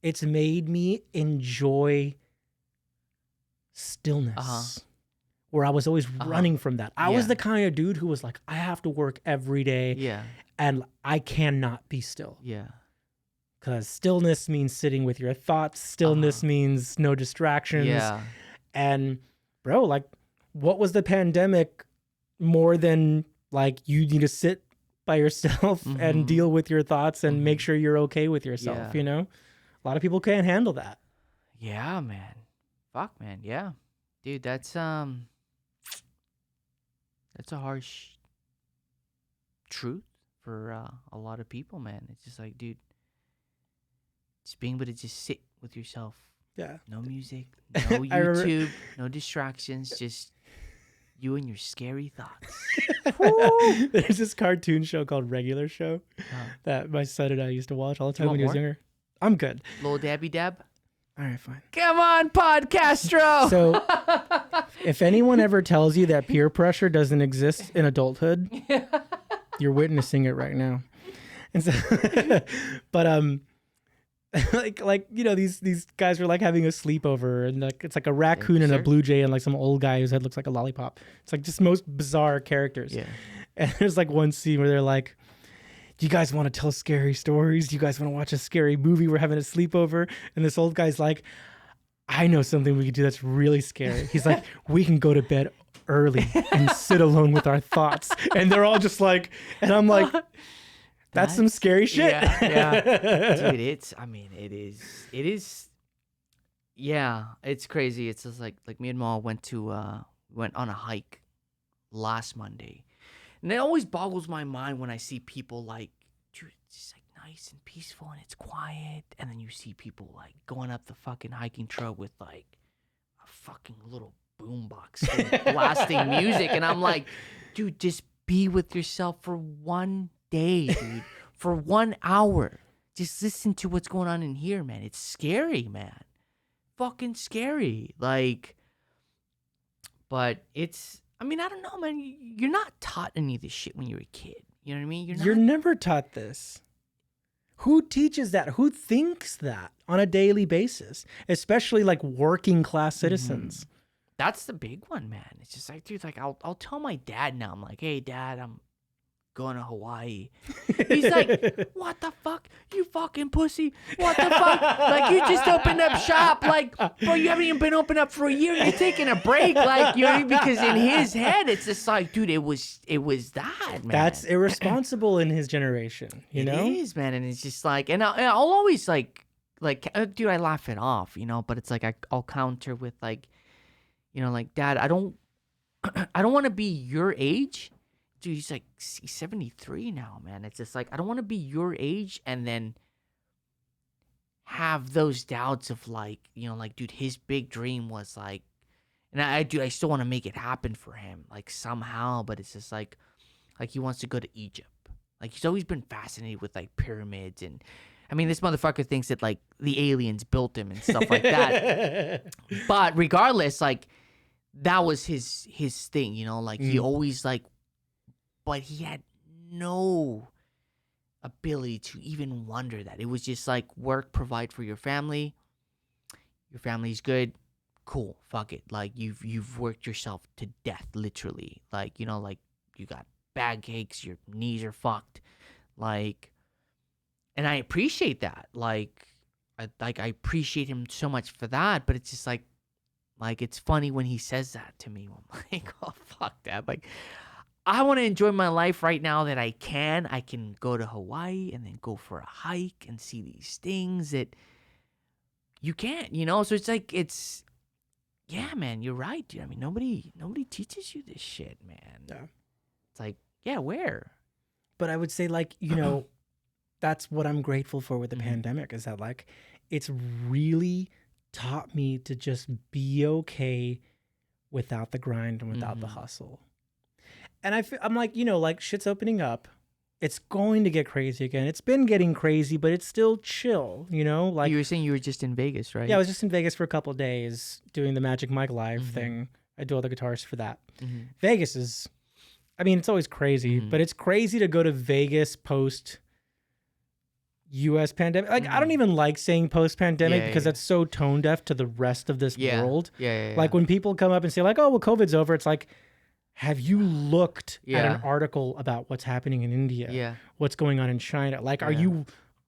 It's made me enjoy stillness. Where I was always running from that. I was the kind of dude who was like, I have to work every day and I cannot be still. Because stillness means sitting with your thoughts. Stillness means no distractions. And bro, like what was the pandemic more than like you need to sit by yourself and deal with your thoughts and make sure you're okay with yourself. You know, a lot of people can't handle that. Yeah, man. Fuck, man. Yeah, dude, that's a harsh truth for a lot of people, man. It's just like, dude, just being able to just sit with yourself. Yeah. No music, no YouTube, no distractions, just you and your scary thoughts. There's this cartoon show called Regular Show that my son and I used to watch all the time when he was younger. I'm good. Little Dabby Dab. All right, fine. Come on, Podcastro. So, if anyone ever tells you that peer pressure doesn't exist in adulthood, you're witnessing it right now. And so, but like you know, these guys were like having a sleepover, and like it's like a raccoon and a blue jay and like some old guy whose head looks like a lollipop. It's like just most bizarre characters. Yeah. And there's like one scene where they're like, do you guys want to tell scary stories? Do you guys want to watch a scary movie? We're having a sleepover. And this old guy's like, I know something we could do that's really scary. He's like, we can go to bed early and sit alone with our thoughts. And they're all just like, and I'm like, that's some scary shit. Yeah. Dude, it is. Yeah, it's crazy. It's just like me and Ma went on a hike last Monday. And it always boggles my mind when I see people like, dude, it's just like nice and peaceful and it's quiet. And then you see people like going up the fucking hiking trail with like a fucking little boombox blasting music. And I'm like, dude, just be with yourself for one day, dude. For 1 hour. Just listen to what's going on in here, man. It's scary, man. Fucking scary. Like, but it's, I mean, I don't know, man. You're not taught any of this shit when you're a kid. You know what I mean? You're never taught this. Who teaches that? Who thinks that on a daily basis? Especially like working class citizens. That's the big one, man. It's just like, dude, like I'll tell my dad now. I'm like, hey, Dad, I'm going to Hawaii. He's like, what the fuck? You fucking pussy. What the fuck? Like, you just opened up shop. Like, bro, you haven't even been open up for a year. You're taking a break. Like, you know what I mean? Because in his head, it's just like, dude, it was that, man. That's irresponsible in his generation, you know? It is, man. And it's just like, and I'll always like, dude, I laugh it off, you know? But it's like, I'll counter with like, you know, like, Dad, I don't want to be your age. Dude, he's 73 now, man. It's just like, I don't want to be your age and then have those doubts of like, you know, like, dude, his big dream was like, and I still want to make it happen for him, like somehow, but it's just like he wants to go to Egypt. Like, he's always been fascinated with like pyramids, and I mean, this motherfucker thinks that like the aliens built him and stuff like that. But regardless, like, that was his thing, you know, like he always like, but he had no ability to even wonder that. It was just like, work, provide for your family. Your family's good. Cool. Fuck it. Like, you've worked yourself to death, literally. Like, you know, like, you got bag aches, your knees are fucked. Like, and I appreciate that. Like, I appreciate him so much for that, but it's just like it's funny when he says that to me. I'm like, oh, fuck that. Like, I want to enjoy my life right now that I can. I can go to Hawaii and then go for a hike and see these things that you can't, you know? So it's like, yeah, man, you're right, dude. I mean, nobody teaches you this shit, man. Yeah. It's like, yeah, where? But I would say, like, you know, that's what I'm grateful for with the pandemic, is that like, it's really taught me to just be okay without the grind and without the hustle. And I'm like, you know, like, shit's opening up. It's going to get crazy again. It's been getting crazy, but it's still chill, you know? Like, you were saying you were just in Vegas, right? Yeah, I was just in Vegas for a couple of days doing the Magic Mike Live thing. I do all the guitars for that. Vegas is, I mean, it's always crazy, but it's crazy to go to Vegas post U.S. pandemic. Like, I don't even like saying post-pandemic because that's so tone deaf to the rest of this world. Like, when people come up and say like, oh, well, COVID's over, it's like, have you looked at an article about what's happening in India? What's going on in China? Like, are you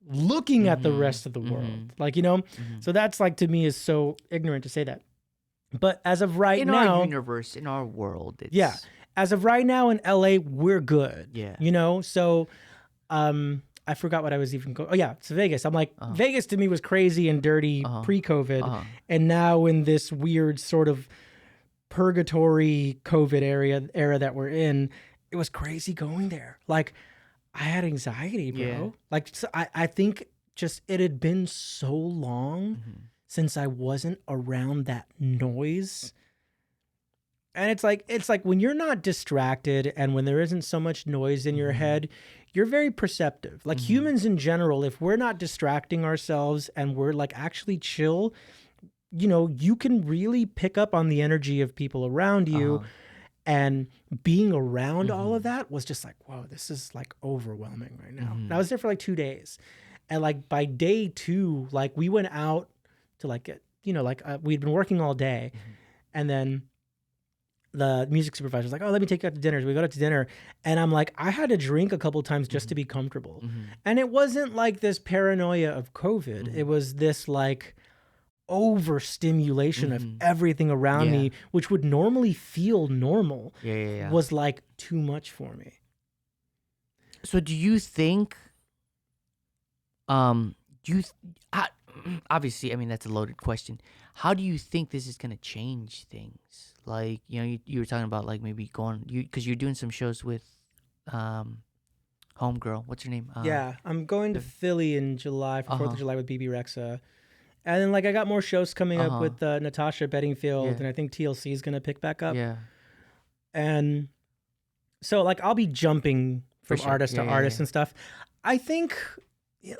looking at the rest of the world? Like, you know? So that's like, to me, is so ignorant to say that. But as of right now, in our universe, in our world, it's... as of right now in LA, we're good. Yeah. You know, so I forgot what I was even going. Oh yeah, it's Vegas. I'm like, Vegas to me was crazy and dirty pre-COVID, and now in this weird sort of purgatory COVID era that we're in, it was crazy going there. Like, I had anxiety, bro. Yeah. Like, so I think just it had been so long since I wasn't around that noise. And it's like when you're not distracted and when there isn't so much noise in your head, you're very perceptive. Like humans in general, if we're not distracting ourselves and we're like actually chill, you know, you can really pick up on the energy of people around you. And being around all of that was just like, whoa, this is like overwhelming right now. And I was there for like 2 days. And like by day 2, like we went out to like get, you know, like we'd been working all day. And then the music supervisor was like, oh, let me take you out to dinner. So we go out to dinner. And I'm like, I had to drink a couple times just to be comfortable. And it wasn't like this paranoia of COVID. It was this like overstimulation of everything around me, which would normally feel normal, was like too much for me. So do you think, obviously, I mean, that's a loaded question. How do you think this is going to change things? Like, you know, you were talking about like maybe going, because you're doing some shows with Homegirl. What's her name? Yeah, I'm going to Philly in July for 4th of July with BB Rexa. And then like I got more shows coming up with Natasha Bedingfield, and I think TLC is going to pick back up. Yeah. And so like I'll be jumping from artist to artist and stuff. I think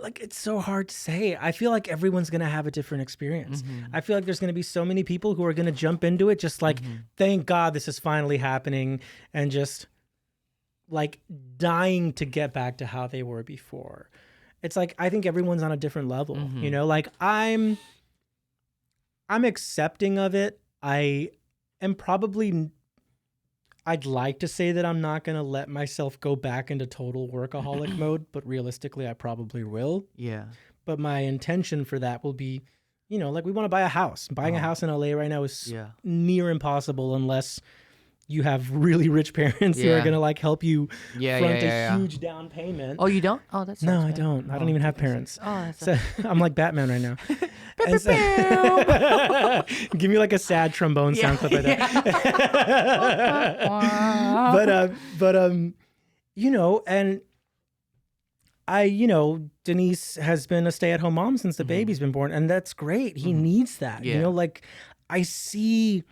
like it's so hard to say. I feel like everyone's going to have a different experience. I feel like there's going to be so many people who are going to jump into it just like, thank God this is finally happening, and just like dying to get back to how they were before. It's like, I think everyone's on a different level, you know, like I'm accepting of it. I am probably, I'd like to say that I'm not going to let myself go back into total workaholic mode, but realistically I probably will. Yeah. But my intention for that will be, you know, like we want to buy a house. Buying a house in LA right now is near impossible unless you have really rich parents who are going to like help you front a huge down payment. Oh, you don't? Oh, that's no, I don't. I don't even have parents. Oh, that's so I'm like Batman right now. Give me like a sad trombone sound clip right there. But you know, and you know, Denise has been a stay-at-home mom since the baby's been born, and that's great. He needs that. You know, like I see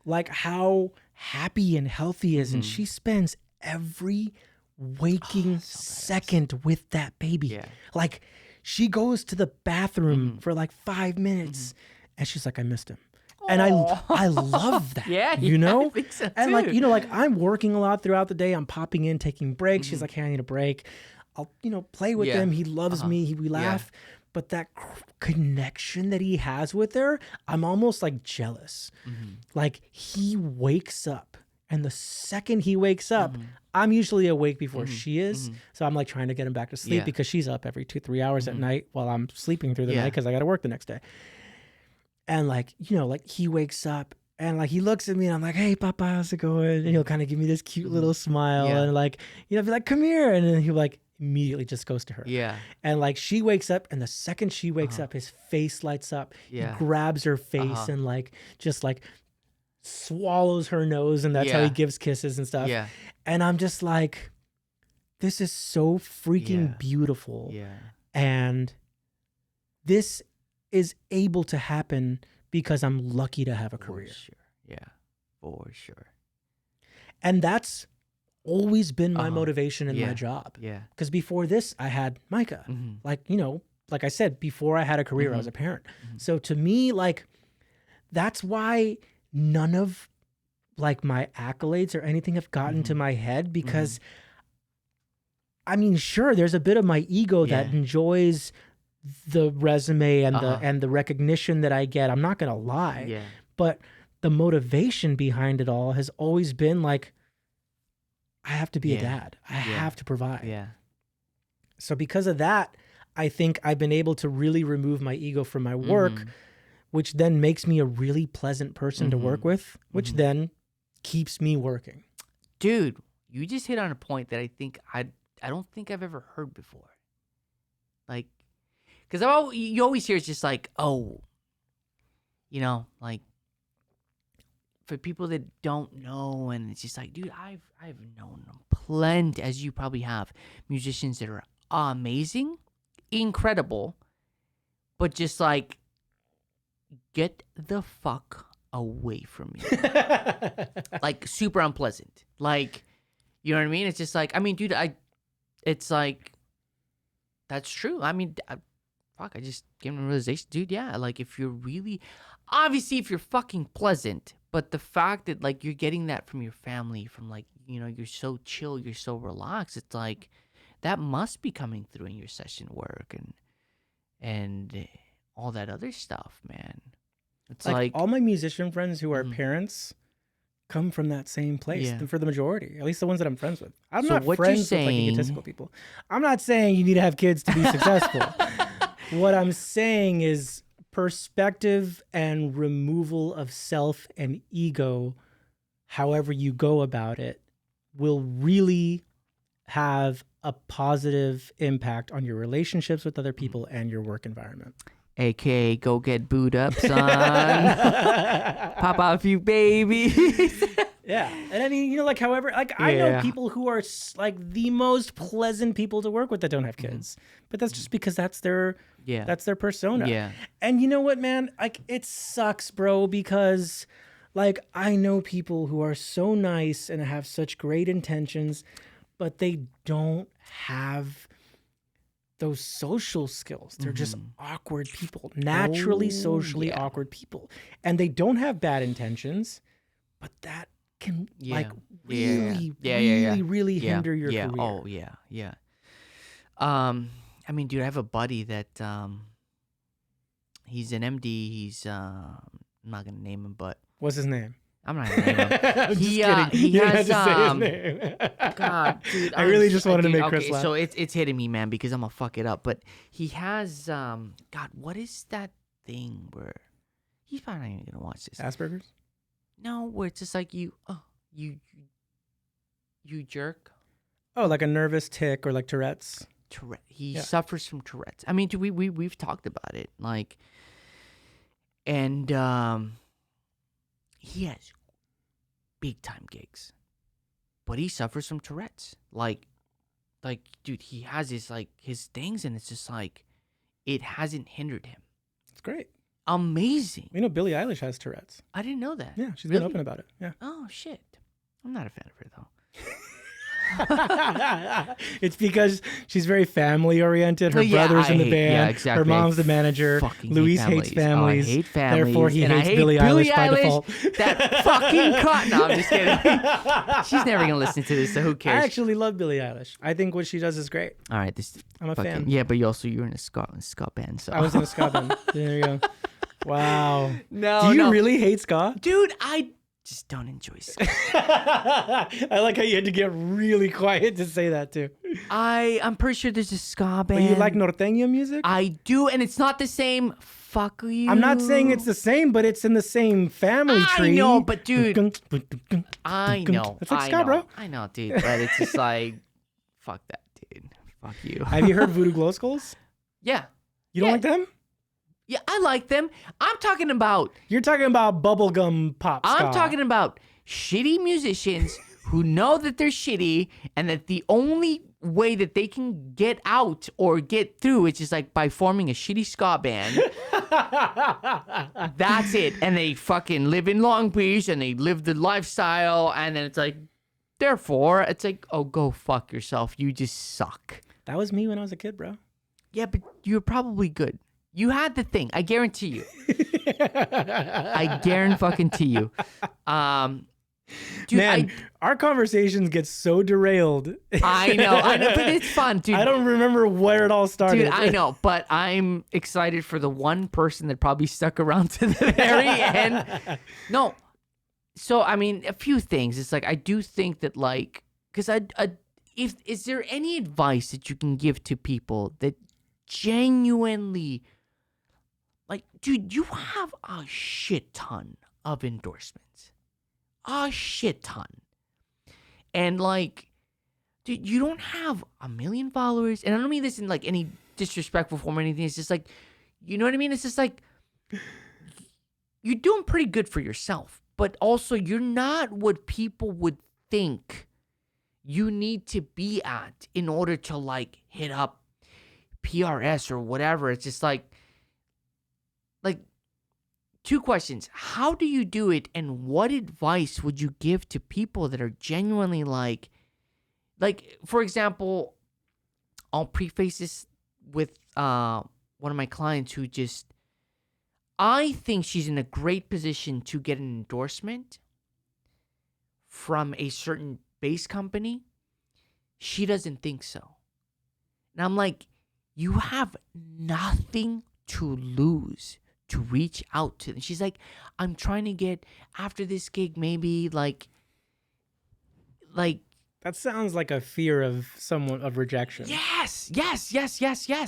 like how happy and healthy he is, and she spends every waking second with that baby. Like she goes to the bathroom for like 5 minutes and she's like, I missed him. And I love that. You know? I think so too. And like, you know, like I'm working a lot throughout the day. I'm popping in, taking breaks. She's like, hey, I need a break. I'll, you know, play with him. He loves me. We laugh. But that connection that he has with her, I'm almost like jealous. Like he wakes up, and the second he wakes up, I'm usually awake before she is. So I'm like trying to get him back to sleep because she's up every 2-3 hours at night while I'm sleeping through the night because I got to work the next day. And like, you know, like he wakes up and like he looks at me and I'm like, hey, Papa, how's it going? And he'll kind of give me this cute little smile and like, you know, be like, come here. And then he'll like immediately just goes to her. Yeah. And like she wakes up, and the second she wakes up, his face lights up. He grabs her face and like just like swallows her nose, and that's how he gives kisses and stuff. Yeah. And I'm just like, this is so freaking beautiful. Yeah. And this is able to happen because I'm lucky to have a career. For sure. Yeah. For sure. And that's always been my motivation in my job. Yeah. Because before this, I had Micah. Like, you know, like I said, before I had a career, I was a parent. So to me, like, that's why none of like my accolades or anything have gotten to my head, because I mean, sure, there's a bit of my ego that enjoys the resume and the recognition that I get. I'm not going to lie. Yeah. But the motivation behind it all has always been like, I have to be a dad. I have to provide. Yeah. So because of that, I think I've been able to really remove my ego from my work, which then makes me a really pleasant person to work with, which then keeps me working. dude, you just hit on a point that I don't think I've ever heard before. Like, because you always hear it's just like, oh, you know, like for people that don't know, and it's just like, dude, I've known plenty, as you probably have, musicians that are amazing, incredible, but just like, get the fuck away from me. Like, super unpleasant. Like, you know what I mean? It's just like, I mean, dude, it's like, that's true. I mean, I just came to the realization, dude, yeah, like, if you're really, obviously, if you're fucking pleasant, but the fact that, like, you're getting that from your family, from, like, you know, you're so chill, you're so relaxed, it's like, that must be coming through in your session work and all that other stuff, man. It's like all my musician friends who are parents come from that same place for the majority, at least the ones that I'm friends with. I'm not friends with like egotistical people. I'm not saying you need to have kids to be successful. What I'm saying is perspective and removal of self and ego, however you go about it, will really have a positive impact on your relationships with other people and your work environment. AKA, go get booed up, son. Pop out a few babies. Yeah. And I mean, you know, like, however, like, I know people who are like the most pleasant people to work with that don't have kids, but that's just because that's their persona. Yeah. And you know what, man? Like, it sucks, bro, because like, I know people who are so nice and have such great intentions, but they don't have those social skills. They're just awkward people, naturally socially awkward people. And they don't have bad intentions, but that can like really hinder your career. Oh, yeah. I mean, dude, I have a buddy that he's an MD. He's I'm not gonna name him, but what's his name? I'm not gonna name him. I'm just kidding. He You has had to say his name. God, dude, I really just wanted to make Chris laugh. So it's hitting me, man, because I'm gonna fuck it up. But he has God, what is that thing where he's probably not even gonna watch this? Asperger's? No, where it's just like you jerk. Oh, like a nervous tick or like Tourette's. He suffers from Tourette's. I mean, we've talked about it, like, and he has big time gigs, but he suffers from Tourette's. Like, dude, he has his things, and it's just like, it hasn't hindered him. It's great. Amazing. You know, Billie Eilish has Tourette's. I didn't know that. Yeah, she's been open about it. Yeah. Oh shit, I'm not a fan of her though. It's because she's very family oriented. Her brother's in the band. Yeah, exactly. Her mom's the manager. Luis hates families. I hate families. Therefore, he hates Billie Eilish by default. That fucking cunt. No, I'm just kidding. She's never gonna listen to this, so who cares? I actually love Billie Eilish. I think what she does is great. All right, I'm a fan. Yeah, but you're in a ska band. So I was in a ska band. There you go. Wow. No. Do you really hate ska? Dude, I just don't enjoy ska. I like how you had to get really quiet to say that too. I'm pretty sure there's a ska band. But you like norteño music? I do, and it's not the same. Fuck you. I'm not saying it's the same, but it's in the same family tree. I know, but dude, I know. It's like ska, bro. I know, dude, but it's just like, fuck that, dude. Fuck you. Have you heard Voodoo Glow Skulls? Yeah. You don't like them? Yeah, I like them. I'm talking about... You're talking about bubblegum pop ska. I'm talking about shitty musicians who know that they're shitty and that the only way that they can get out or get through is just like by forming a shitty ska band. That's it. And they fucking live in Long Beach and they live the lifestyle, and then it's like, therefore, it's like, oh, go fuck yourself. You just suck. That was me when I was a kid, bro. Yeah, but you're probably good. You had the thing. I guarantee you. I guarantee you. Dude, man, our conversations get so derailed. I know, but it's fun, dude. I don't remember where it all started. Dude, I know, but I'm excited for the one person that probably stuck around to the very end. No. So, I mean, a few things. It's like, I do think that, like, because is there any advice that you can give to people that genuinely... Like, dude, you have a shit ton of endorsements. A shit ton. And like, dude, you don't have 1 million followers. And I don't mean this in like any disrespectful form or anything. It's just like, you know what I mean? It's just like, you're doing pretty good for yourself. But also, you're not what people would think you need to be at in order to like hit up PRS or whatever. It's just like 2 questions. How do you do it? And what advice would you give to people that are genuinely like, for example, I'll preface this with one of my clients who just, I think she's in a great position to get an endorsement from a certain bass company. She doesn't think so. And I'm like, you have nothing to lose to reach out to them. She's like, I'm trying to get, after this gig, maybe like. That sounds like a fear of rejection. Yes.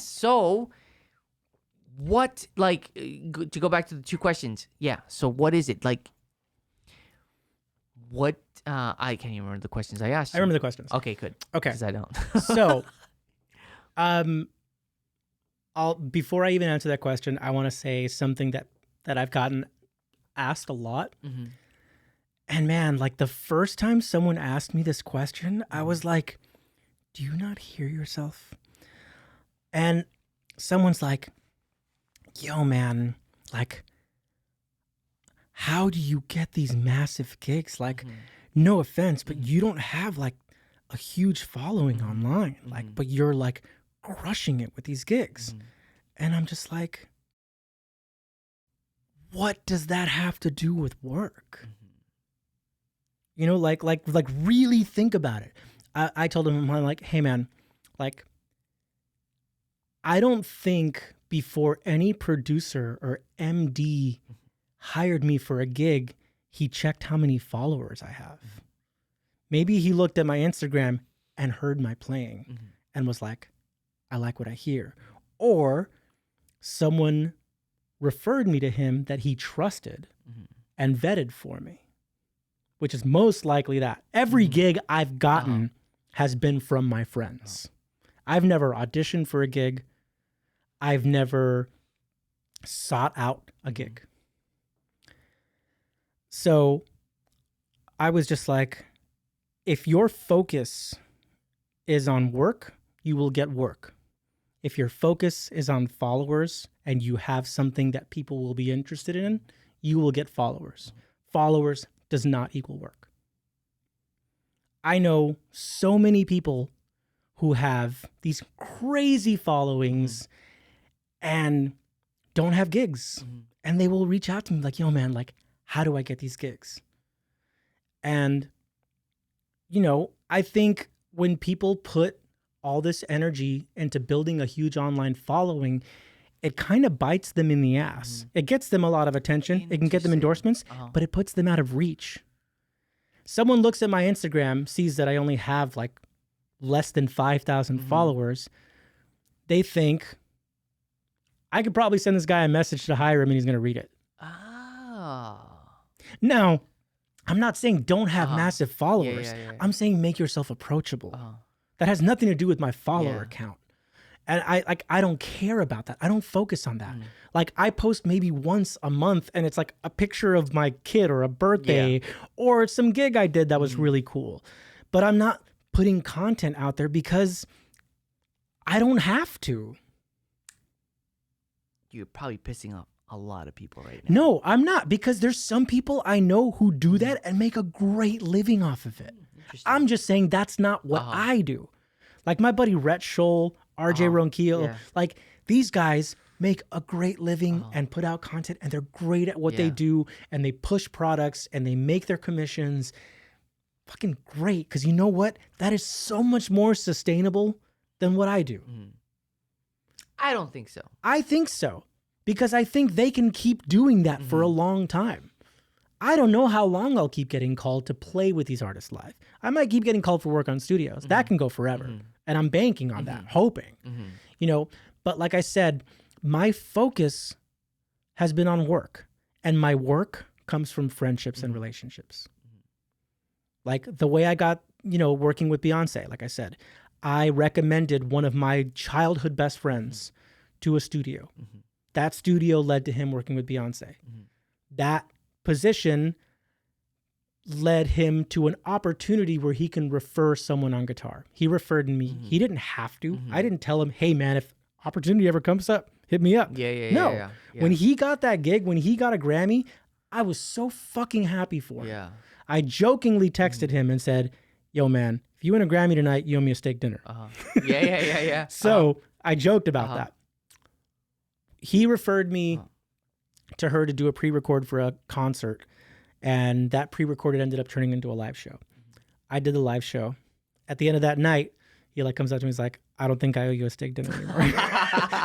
So, what, like, to go back to the 2 questions. Yeah. So what is it? Like, what, I can't even remember the questions I asked you. I remember the questions. Okay, good. Okay. Because I don't. So, before I even answer that question, I want to say something that I've gotten asked a lot. Mm-hmm. And man, like the first time someone asked me this question, I was like, do you not hear yourself? And someone's like, yo, man, like, how do you get these massive gigs? Like, no offense, but you don't have like a huge following online. Like, but you're like crushing it with these gigs. And I'm just like, what does that have to do with work? You know, like really think about it. I told him, I'm like, hey man, like, I don't think before any producer or MD hired me for a gig, he checked how many followers I have. Maybe he looked at my Instagram and heard my playing and was like, I like what I hear. Or someone referred me to him that he trusted and vetted for me, which is most likely that. Every gig I've gotten has been from my friends. I've never auditioned for a gig. I've never sought out a gig. So I was just like, if your focus is on work, you will get work. If your focus is on followers and you have something that people will be interested in, you will get followers. Followers does not equal work. I know so many people who have these crazy followings and don't have gigs. And they will reach out to me like, yo, man, like, how do I get these gigs? And, you know, I think when people put all this energy into building a huge online following, it kind of bites them in the ass. It gets them a lot of attention. It can get them endorsements, but it puts them out of reach. Someone looks at my Instagram, sees that I only have like less than 5,000 followers. They think I could probably send this guy a message to hire him and he's going to read it. Now, I'm not saying don't have massive followers. I'm saying make yourself approachable. That has nothing to do with my follower count. And I don't care about that. I don't focus on that. Like I post maybe once a month and it's like a picture of my kid or a birthday or some gig I did that was really cool. But I'm not putting content out there because I don't have to. You're probably pissing off a lot of people right now. No, I'm not, because there's some people I know who do that and make a great living off of it. I'm just saying that's not what I do. Like my buddy Rhett Scholl, RJ Ronquillo, like these guys make a great living and put out content and they're great at what they do and they push products and they make their commissions. Fucking great. Because you know what? That is so much more sustainable than what I do. I don't think so. I think so. Because I think they can keep doing that for a long time. I don't know how long I'll keep getting called to play with these artists live. I might keep getting called for work on studios. That can go forever. And I'm banking on that, hoping. You know, but like I said, my focus has been on work. And my work comes from friendships and relationships. Like the way I got working with Beyonce, like I said, I recommended one of my childhood best friends to a studio. Mm-hmm. That studio led to him working with Beyonce. Mm-hmm. That position led him to an opportunity where he can refer someone on guitar. He referred me. Mm-hmm. He didn't have to. Mm-hmm. I didn't tell him, hey man, if opportunity ever comes up, hit me up. No. When he got that gig, when he got a Grammy, I was so fucking happy for him. Yeah. I jokingly texted him and said, yo man, if you win a Grammy tonight, you owe me a steak dinner. Yeah. So I joked about that. He referred me to her to do a pre-record for a concert. And that pre-recorded ended up turning into a live show. I did the live show. At the end of that night, he like comes up to me, he's like, I don't think I owe you a steak dinner anymore.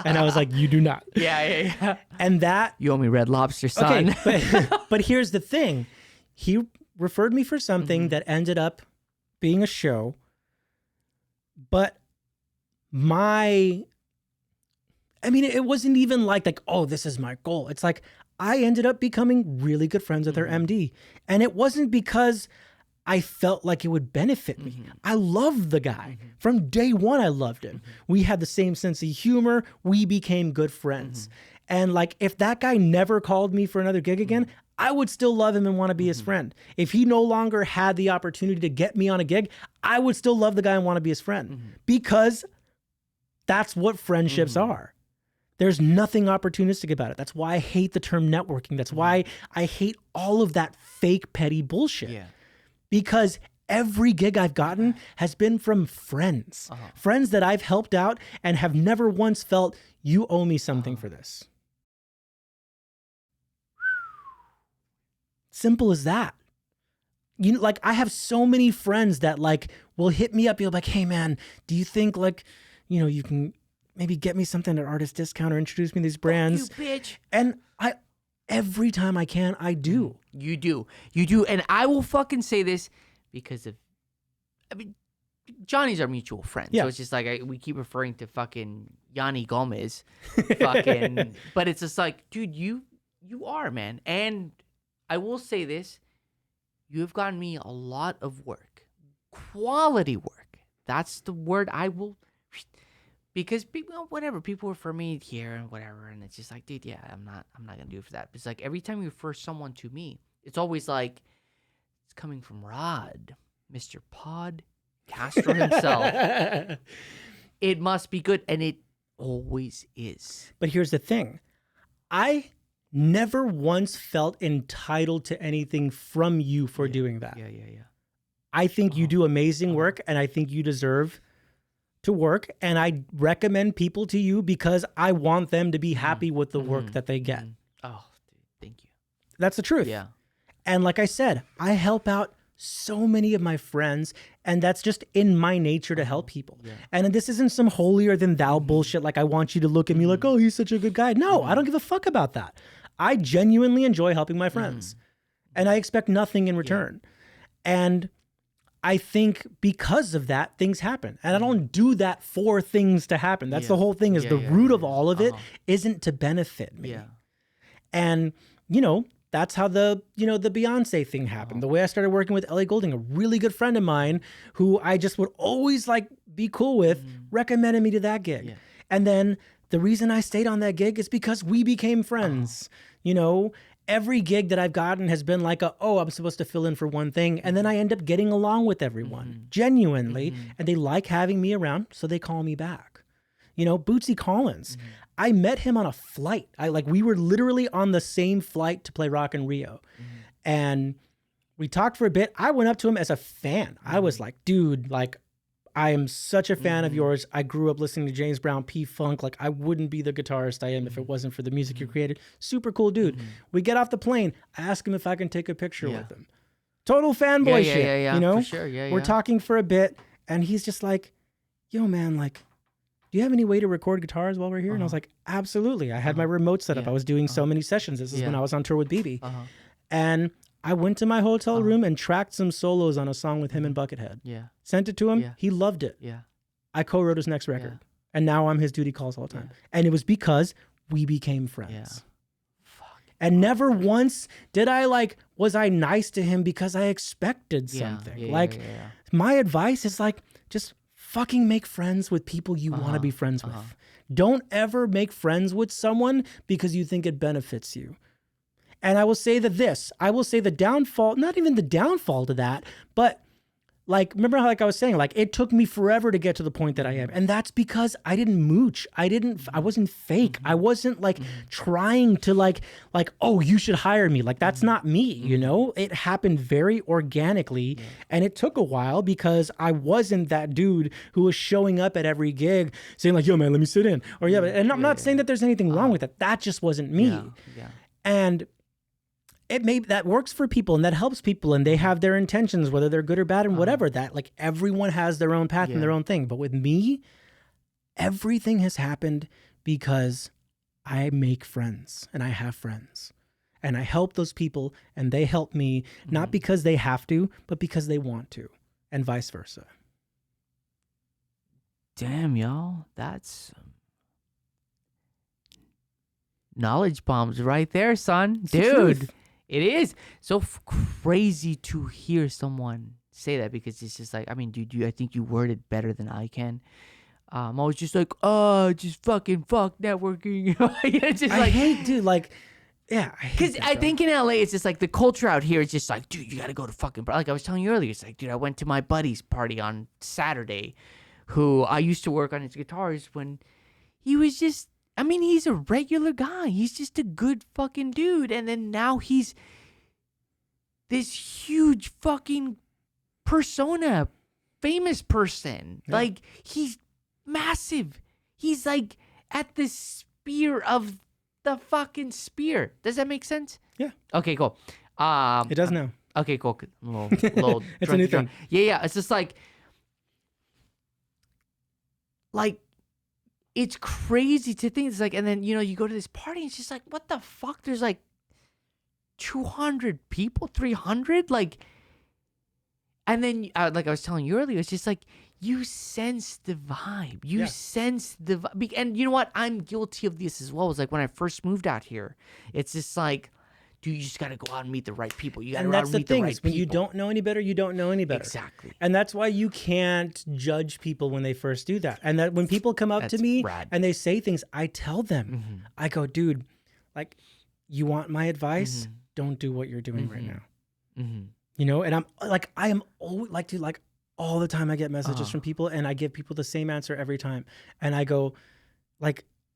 And I was like, you do not. Yeah. And that... You owe me Red Lobster, son. Okay, but here's the thing. He referred me for something that ended up being a show. But it wasn't even like, oh, this is my goal. It's like, I ended up becoming really good friends with her MD. And it wasn't because I felt like it would benefit me. I loved the guy. From day one, I loved him. We had the same sense of humor. We became good friends. And like, if that guy never called me for another gig again, I would still love him and want to be his friend. If he no longer had the opportunity to get me on a gig, I would still love the guy and want to be his friend. Because that's what friendships are. There's nothing opportunistic about it. That's why I hate the term networking. That's why I hate all of that fake, petty bullshit. Yeah. Because every gig I've gotten has been from friends. Friends that I've helped out and have never once felt, you owe me something for this. Simple as that. Like, I have so many friends that like will hit me up. You're like, hey man, do you think like, you can maybe get me something at artist discount or introduce me to these brands? Fuck you, bitch. And every time I can, I do. You do. And I will fucking say this because Johnny's our mutual friend. Yeah. So it's just like, we keep referring to fucking Yanni Gomez. Fucking, but it's just like, dude, you are, man. And I will say this, you have gotten me a lot of work. Quality work. That's the word I will... Because people, whatever, people refer me here and whatever, and it's just like, dude, yeah, I'm not gonna do it for that. But it's like every time you refer someone to me, it's always like it's coming from Rod, Mr. Podcastro himself. It must be good, and it always is. But here's the thing, I never once felt entitled to anything from you for doing that. Yeah. I think you do amazing work, and I think you deserve to work, and I recommend people to you because I want them to be happy with the work that they get. Oh, dude, thank you. That's the truth. Yeah. And like I said, I help out so many of my friends, and that's just in my nature to help people. Yeah. And this isn't some holier than thou bullshit like I want you to look at me like, oh, he's such a good guy. No, I don't give a fuck about that. I genuinely enjoy helping my friends, and I expect nothing in return. And I think because of that, things happen. And I don't do that for things to happen. That's the whole thing, is the root of all of it isn't to benefit me. Yeah. And, that's how the Beyonce thing happened. The way I started working with Ellie Goulding, a really good friend of mine who I just would always like be cool with, recommended me to that gig. Yeah. And then the reason I stayed on that gig is because we became friends. Every gig that I've gotten has been like I'm supposed to fill in for one thing. And then I end up getting along with everyone, genuinely. And they like having me around, so they call me back. Bootsy Collins, I met him on a flight. We were literally on the same flight to play Rock in Rio. And we talked for a bit. I went up to him as a fan. I was like, dude, I am such a fan of yours. I grew up listening to James Brown, P-Funk. I wouldn't be the guitarist I am if it wasn't for the music you created. Super cool dude. We get off the plane. I ask him if I can take a picture with him. Total fanboy shit. Yeah, for sure. We're talking for a bit, and he's just like, yo, man, do you have any way to record guitars while we're here? And I was like, absolutely. I had my remote set up. I was doing so many sessions. This is when I was on tour with BB. And I went to my hotel room and tracked some solos on a song with him and Buckethead. Yeah. Sent it to him. Yeah. He loved it. Yeah. I co-wrote his next record. Yeah. And now I'm his duty calls all the time. And it was because we became friends. Yeah. Fuck. And never once did I was I nice to him because I expected something. My advice is just fucking make friends with people you want to be friends with. Don't ever make friends with someone because you think it benefits you. And I will say the downfall, not even the downfall to that, but remember how I was saying, it took me forever to get to the point that I am. And that's because I didn't mooch. I wasn't fake. I wasn't trying to oh, you should hire me. That's not me, you know? It happened very organically. And it took a while because I wasn't that dude who was showing up at every gig saying yo, man, let me sit in. Or and I'm not saying that there's anything wrong with it. That just wasn't me. And that works for people and that helps people and they have their intentions, whether they're good or bad and whatever that everyone has their own path and their own thing. But with me, everything has happened because I make friends and I have friends and I help those people and they help me, not because they have to, but because they want to, and vice versa. Damn, y'all. That's knowledge bombs right there, son. It's Dude. It is so crazy to hear someone say that because it's just I mean, dude, I think you word it better than I can. I was just just fucking fuck networking. It's just I hate, dude, because I think in LA, it's just the culture out here is just dude, you got to go to fucking, I was telling you earlier, it's dude, I went to my buddy's party on Saturday, who I used to work on his guitars when he was just, I mean, he's a regular guy. He's just a good fucking dude. And then now he's this huge fucking persona, famous person. Yeah. He's massive. He's at the spear of the fucking spear. Does that make sense? Yeah. Okay, cool. It does now. Okay, cool. Little It's a new thing. Yeah. It's just it's crazy to think. It's and then, you go to this party, and it's just what the fuck? There's 200 people, 300? And then, I was telling you earlier, it's just you sense the vibe. You sense the vibe. And you know what? I'm guilty of this as well. It's when I first moved out here, it's just dude, you just got to go out and meet the right people. You got to go out and meet the right people. When you don't know any better, you don't know any better. Exactly. And that's why you can't judge people when they first do that. And that when people come up to me and they say things, I tell them, I go, dude, you want my advice? Don't do what you're doing right now. You know, and I am always dude, all the time I get messages from people and I give people the same answer every time. And I go,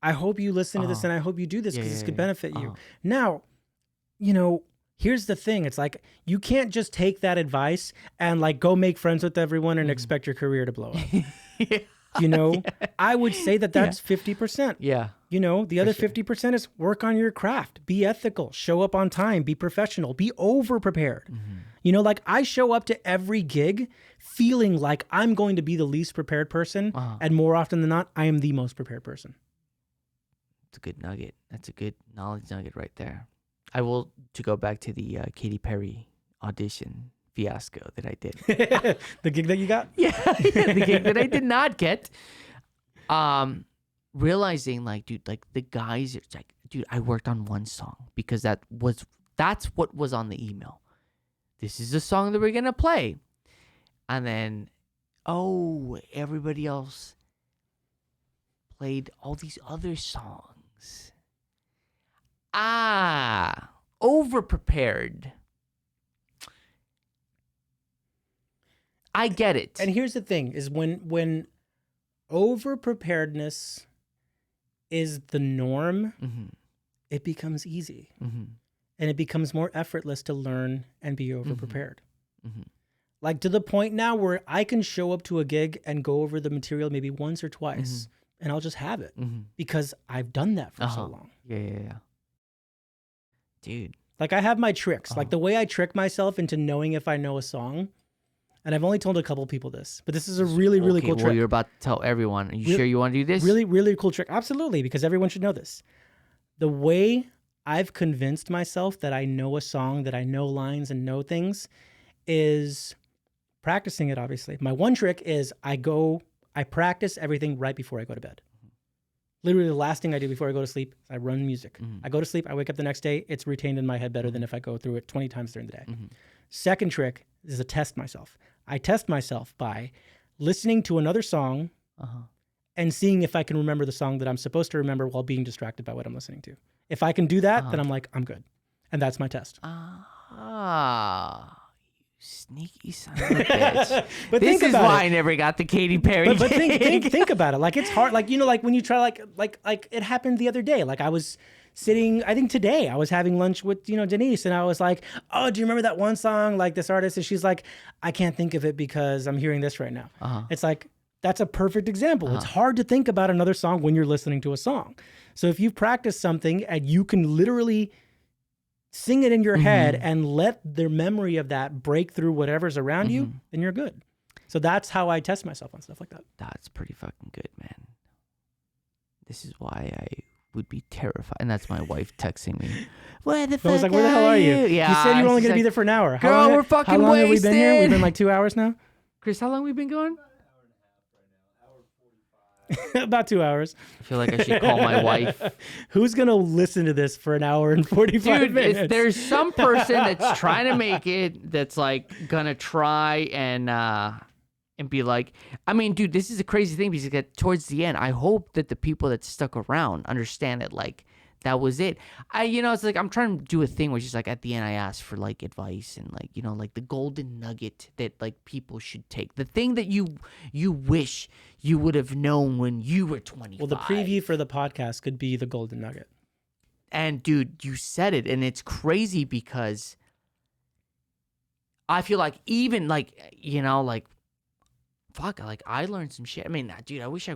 I hope you listen to this and I hope you do this because this could benefit you. Now, here's the thing. It's you can't just take that advice and go make friends with everyone and expect your career to blow up. I would say that's 50%. Yeah. The other 50% is work on your craft, be ethical, show up on time, be professional, be over prepared. I show up to every gig feeling like I'm going to be the least prepared person. And more often than not, I am the most prepared person. It's a good nugget. That's a good knowledge nugget right there. I will, to go back to the Katy Perry audition fiasco that I did. The gig that you got? Yeah, the gig that I did not get. Realizing dude, the guys, it's dude, I worked on one song because that's what was on the email. This is the song that we're going to play. And then, everybody else played all these other songs. Over-prepared. I get it. And here's the thing, is when over-preparedness is the norm, it becomes easy. And it becomes more effortless to learn and be over-prepared. To the point now where I can show up to a gig and go over the material maybe once or twice, and I'll just have it because I've done that for so long. Yeah. Dude. I have my tricks. The way I trick myself into knowing if I know a song, and I've only told a couple people this, but this is a really, really cool trick. Well, you're about to tell everyone. Are you sure you want to do this? Really, really cool trick. Absolutely, because everyone should know this. The way I've convinced myself that I know a song, that I know lines and know things, is practicing it, obviously. My one trick is I practice everything right before I go to bed. Literally the last thing I do before I go to sleep is I run music. Mm-hmm. I go to sleep, I wake up the next day, it's retained in my head better than if I go through it 20 times during the day. Mm-hmm. Second trick is to test myself. I test myself by listening to another song and seeing if I can remember the song that I'm supposed to remember while being distracted by what I'm listening to. If I can do that, then I'm like, I'm good. And that's my test. Sneaky son of a bitch. But this think is about why it. I never got the Katy Perry. But think about it. Like, it's hard. Like, you know, like when you try, like it happened the other day. Like I was sitting, I think today I was having lunch with, you know, Denise, and I was like, oh, do you remember that one song, like this artist? And she's like, I can't think of it because I'm hearing this right now. It's like, that's a perfect example. It's hard to think about another song when you're listening to a song. So if you practice something and you can literally sing it in your head and let the memory of that break through whatever's around you, then you're good. So that's how I test myself on stuff like that. That's pretty fucking good, man. This is why I would be terrified. And that's my wife texting me. Where the fuck I was like, where the hell are you? Yeah, You said you were only she's going to be like, there for an hour. Girl, we're fucking How long have we been here? wasted. We've been like 2 hours now? Chris, how long we been going? About 2 hours. I feel like I should call my wife. Who's going to listen to this for an hour and 45 Dude, minutes? there's some person that's trying to make it that's like gonna try and be like, I mean, dude, this is a crazy thing because towards the end, I hope that the people that stuck around understand that like that was it. It's like I'm trying to do a thing where it's just like at the end I ask for like advice and like, you know, like the golden nugget that like people should take. The thing that you wish you would have known when you were 25. Well, the preview for the podcast could be the golden nugget. And dude, you said it, and it's crazy because I feel like even like, you know, like fuck, like I learned some shit. I mean, dude, I wish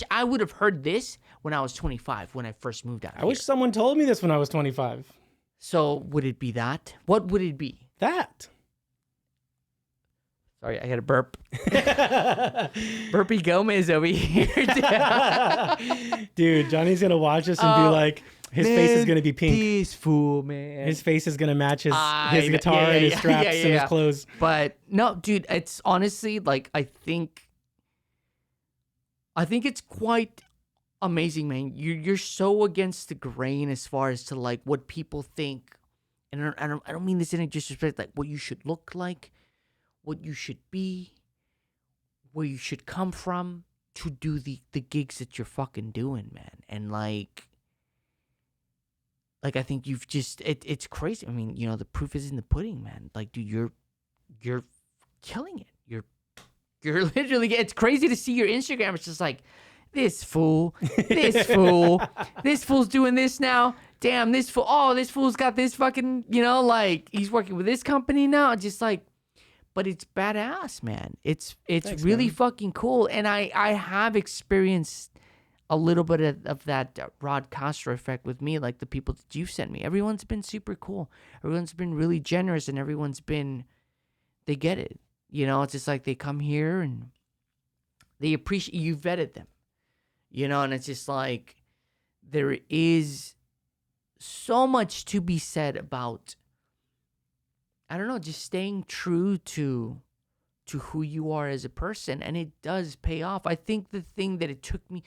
I would have heard this when I was 25 when I first moved out. I wish someone told me this when I was 25. So would it be that? What would it be? That. Sorry, I got a burp. Burpee Gomez over here. Dude, Johnny's gonna watch us and be like, his face is gonna be pink. This fool, man. His face is gonna match his guitar and his straps and his clothes. But no, dude, it's honestly like I think it's quite amazing, man. You're so against the grain as far as to like what people think, and I don't mean this in a disrespect, like what you should look like, what you should be, where you should come from to do the gigs that you're fucking doing, man. And like I think you've just it's crazy. I mean, you know, the proof is in the pudding, man. Like, dude, you're killing it. You're literally, it's crazy to see your Instagram. It's just like, this fool, this fool's doing this now. Damn, this fool's got this fucking, you know, like he's working with this company now. Just like, but it's badass, man. It's Thanks, really man. Fucking cool. And I have experienced a little bit of that Rod Castro effect with me, like the people that you've sent me. Everyone's been super cool. Everyone's been really generous, and they get it. You know, it's just like they come here and they appreciate, you vetted them. You know, and it's just like there is so much to be said about, I don't know, just staying true to who you are as a person, and it does pay off. I think the thing that it took me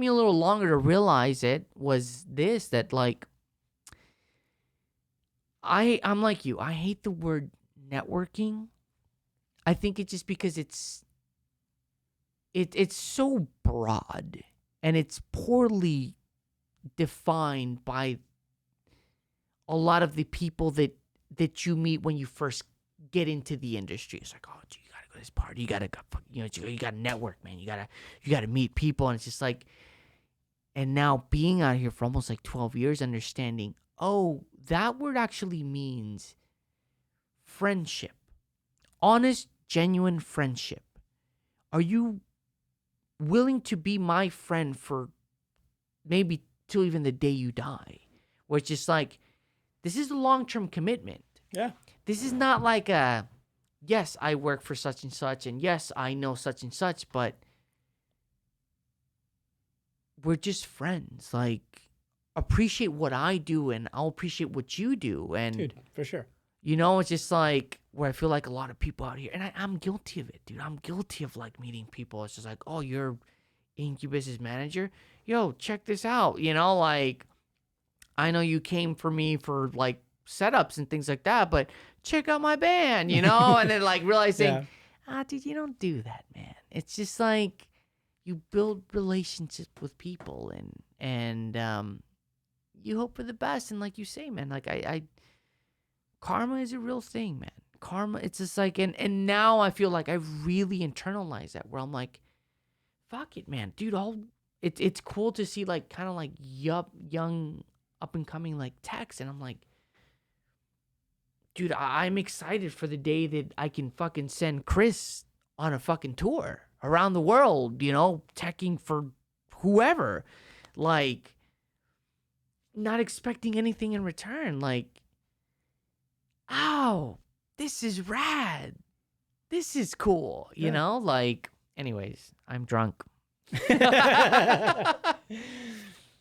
a little longer to realize it was this, that like I'm like you. I hate the word networking. I think it's just because it's so broad and it's poorly defined by a lot of the people that you meet when you first get into the industry. It's like, oh, gee, you gotta go to this party. You gotta network, man. You gotta meet people. And it's just like, and now being out here for almost like 12 years, understanding, oh, that word actually means friendship. Honest, genuine friendship. Are you willing to be my friend for maybe till even the day you die? Where it's just like, this is a long-term commitment. Yeah. This is not like yes, I work for such and such, and yes, I know such and such, but we're just friends. Like, appreciate what I do, and I'll appreciate what you do. And dude, for sure. You know, it's just like where I feel like a lot of people out here, and I'm guilty of it, dude. I'm guilty of like meeting people. It's just like, oh, you're Incubus's manager, yo, check this out. You know, like, I know you came for me for like setups and things like that, but check out my band, you know? And then like realizing, dude, you don't do that, man. It's just like you build relationships with people and you hope for the best. And like you say, man, like I karma is a real thing, man. Karma, it's just like, and now I feel like I've really internalized that where I'm like, fuck it, man, dude, it's cool to see like kind of like young up and coming like techs, and I'm like, dude, I'm excited for the day that I can fucking send Chris on a fucking tour around the world, you know, teching for whoever, like not expecting anything in return, like, oh, this is rad. This is cool, you know? Like, anyways, I'm drunk. But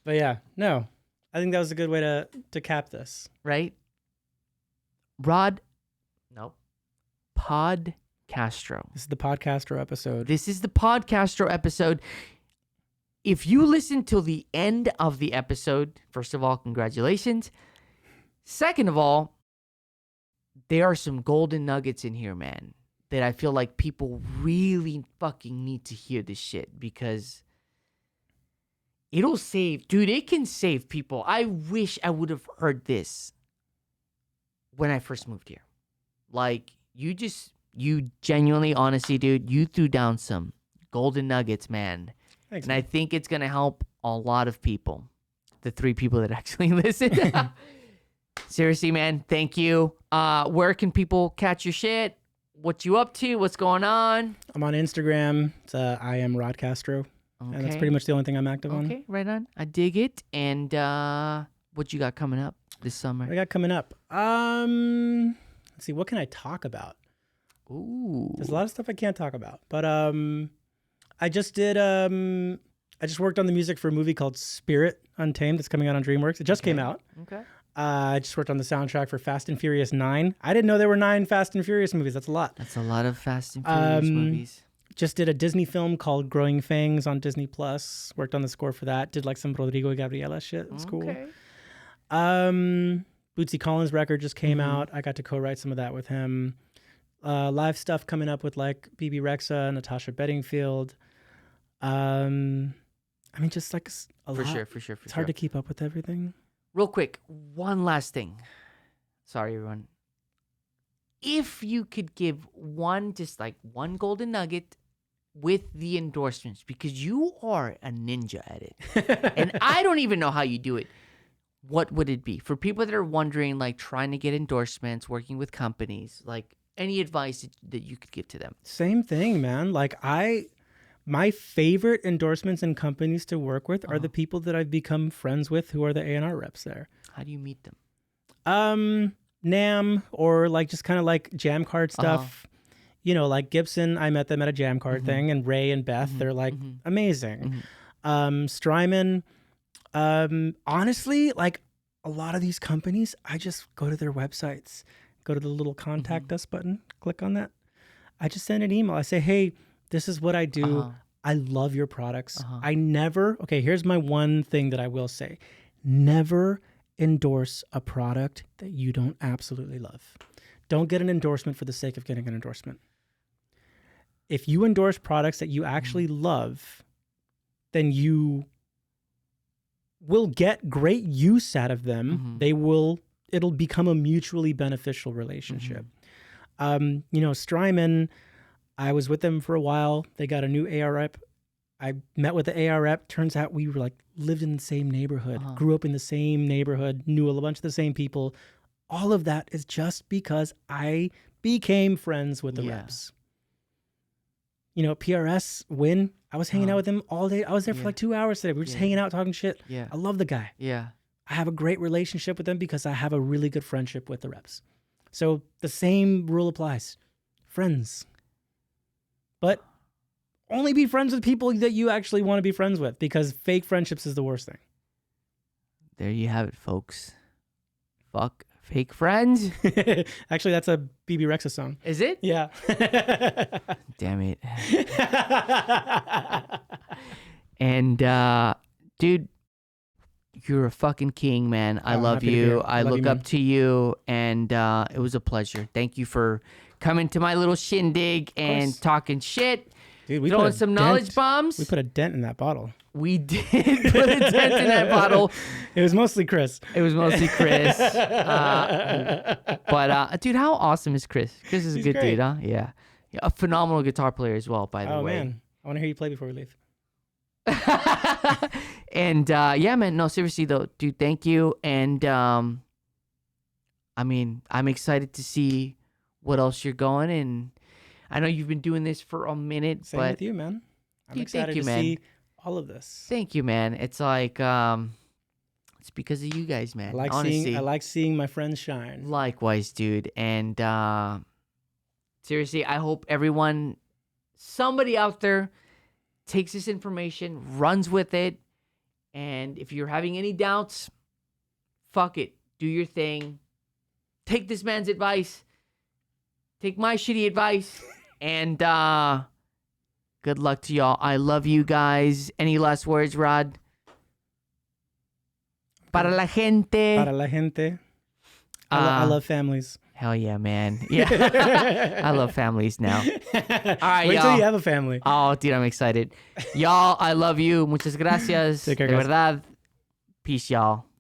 yeah, no. I think that was a good way to cap this. Right? Podcastro. This is the Podcastro episode. This is the Podcastro episode. If you listen till the end of the episode, first of all, congratulations. Second of all, there are some golden nuggets in here, man, that I feel like people really fucking need to hear this shit because it'll save, dude, it can save people. I wish I would have heard this when I first moved here. Like, you genuinely, honestly, dude, you threw down some golden nuggets, man. Thanks, and man. I think it's going to help a lot of people. The 3 people that actually listen. Seriously, man, thank you. Where can people catch your shit? What you up to? What's going on? I'm on Instagram. It's I am Rod Castro. Okay. And that's pretty much the only thing I'm active on. Okay, right on. I dig it. And what you got coming up this summer? What I got coming up? Let's see. What can I talk about? Ooh. There's a lot of stuff I can't talk about. But I just worked on the music for a movie called Spirit Untamed. It's coming out on DreamWorks. It just came out. Okay. I just worked on the soundtrack for Fast and Furious 9. I didn't know there were 9 Fast and Furious movies. That's a lot. That's a lot of Fast and Furious movies. Just did a Disney film called Growing Fangs on Disney Plus. Worked on the score for that. Did like some Rodrigo y Gabriela shit. It was cool. Bootsy Collins record just came out. I got to co-write some of that with him. Live stuff coming up with like BB Rexa, Natasha Bedingfield. I mean, just like a lot. For sure. It's hard to keep up with everything. Real quick, one last thing. Sorry, everyone. If you could give one golden nugget with the endorsements, because you are a ninja at it, and I don't even know how you do it, what would it be? For people that are wondering, like trying to get endorsements, working with companies, like any advice that you could give to them? Same thing, man. Like my favorite endorsements and companies to work with are the people that I've become friends with who are the A&R reps there. How do you meet them? NAMM or like just kind of like jam card stuff. You know, like Gibson, I met them at a jam card thing, and Ray and Beth, they're like amazing. Strymon, honestly, like a lot of these companies, I just go to their websites, go to the little contact us button, click on that. I just send an email. I say, hey, this is what I do. I love your products. Here's my one thing that I will say. Never endorse a product that you don't absolutely love. Don't get an endorsement for the sake of getting an endorsement. If you endorse products that you actually love, then you will get great use out of them. It'll become a mutually beneficial relationship. You know, Strymon, I was with them for a while. They got a new AR rep. I met with the AR rep. Turns out we were like lived in the same neighborhood, grew up in the same neighborhood, knew a bunch of the same people. All of that is just because I became friends with the reps. You know, PRS, Win, I was hanging out with him all day. I was there for like 2 hours today. We were just hanging out, talking shit. I love the guy. I have a great relationship with him because I have a really good friendship with the reps. So the same rule applies. Friends. But only be friends with people that you actually want to be friends with, because fake friendships is the worst thing. There you have it, folks. Fuck fake friends. Actually, that's a BB Rexa song. Is it? Yeah. Damn it. And dude, you're a fucking king, man. I love happy to be you. here. I Love look you, up man. to you, and it was a pleasure. Thank you for coming to my little shindig and course. talking shit, Dude, we throwing put a some dent- knowledge bombs. We put a dent in that bottle. We did put a dent in that bottle. It was mostly Chris. It was mostly Chris. But dude, how awesome is Chris? Chris is a He's good great. dude, huh? Yeah. A phenomenal guitar player as well, by the Oh way. man, I want to hear you play before we leave. And yeah, man, no, seriously though, dude, thank you. And I mean, I'm excited to see what else you're going. And I know you've been doing this for a minute, Same but with you, man. I'm Dude, thank excited you, to man. see all of this. thank you, man. It's like it's because of you guys, man. Honestly. I like seeing my friends shine. Likewise, dude. And seriously, I hope somebody out there takes this information, runs with it. And if you're having any doubts, fuck it. Do your thing. Take this man's advice. Take my shitty advice. And good luck to y'all. I love you guys. Any last words, Rod? Para la gente. Para la gente. I love families. Hell yeah, man. Yeah. I love families now. All right, Wait y'all. till you have a family. Oh, dude, I'm excited. Y'all, I love you. Muchas gracias. Take care, De guys. verdad. Peace, y'all.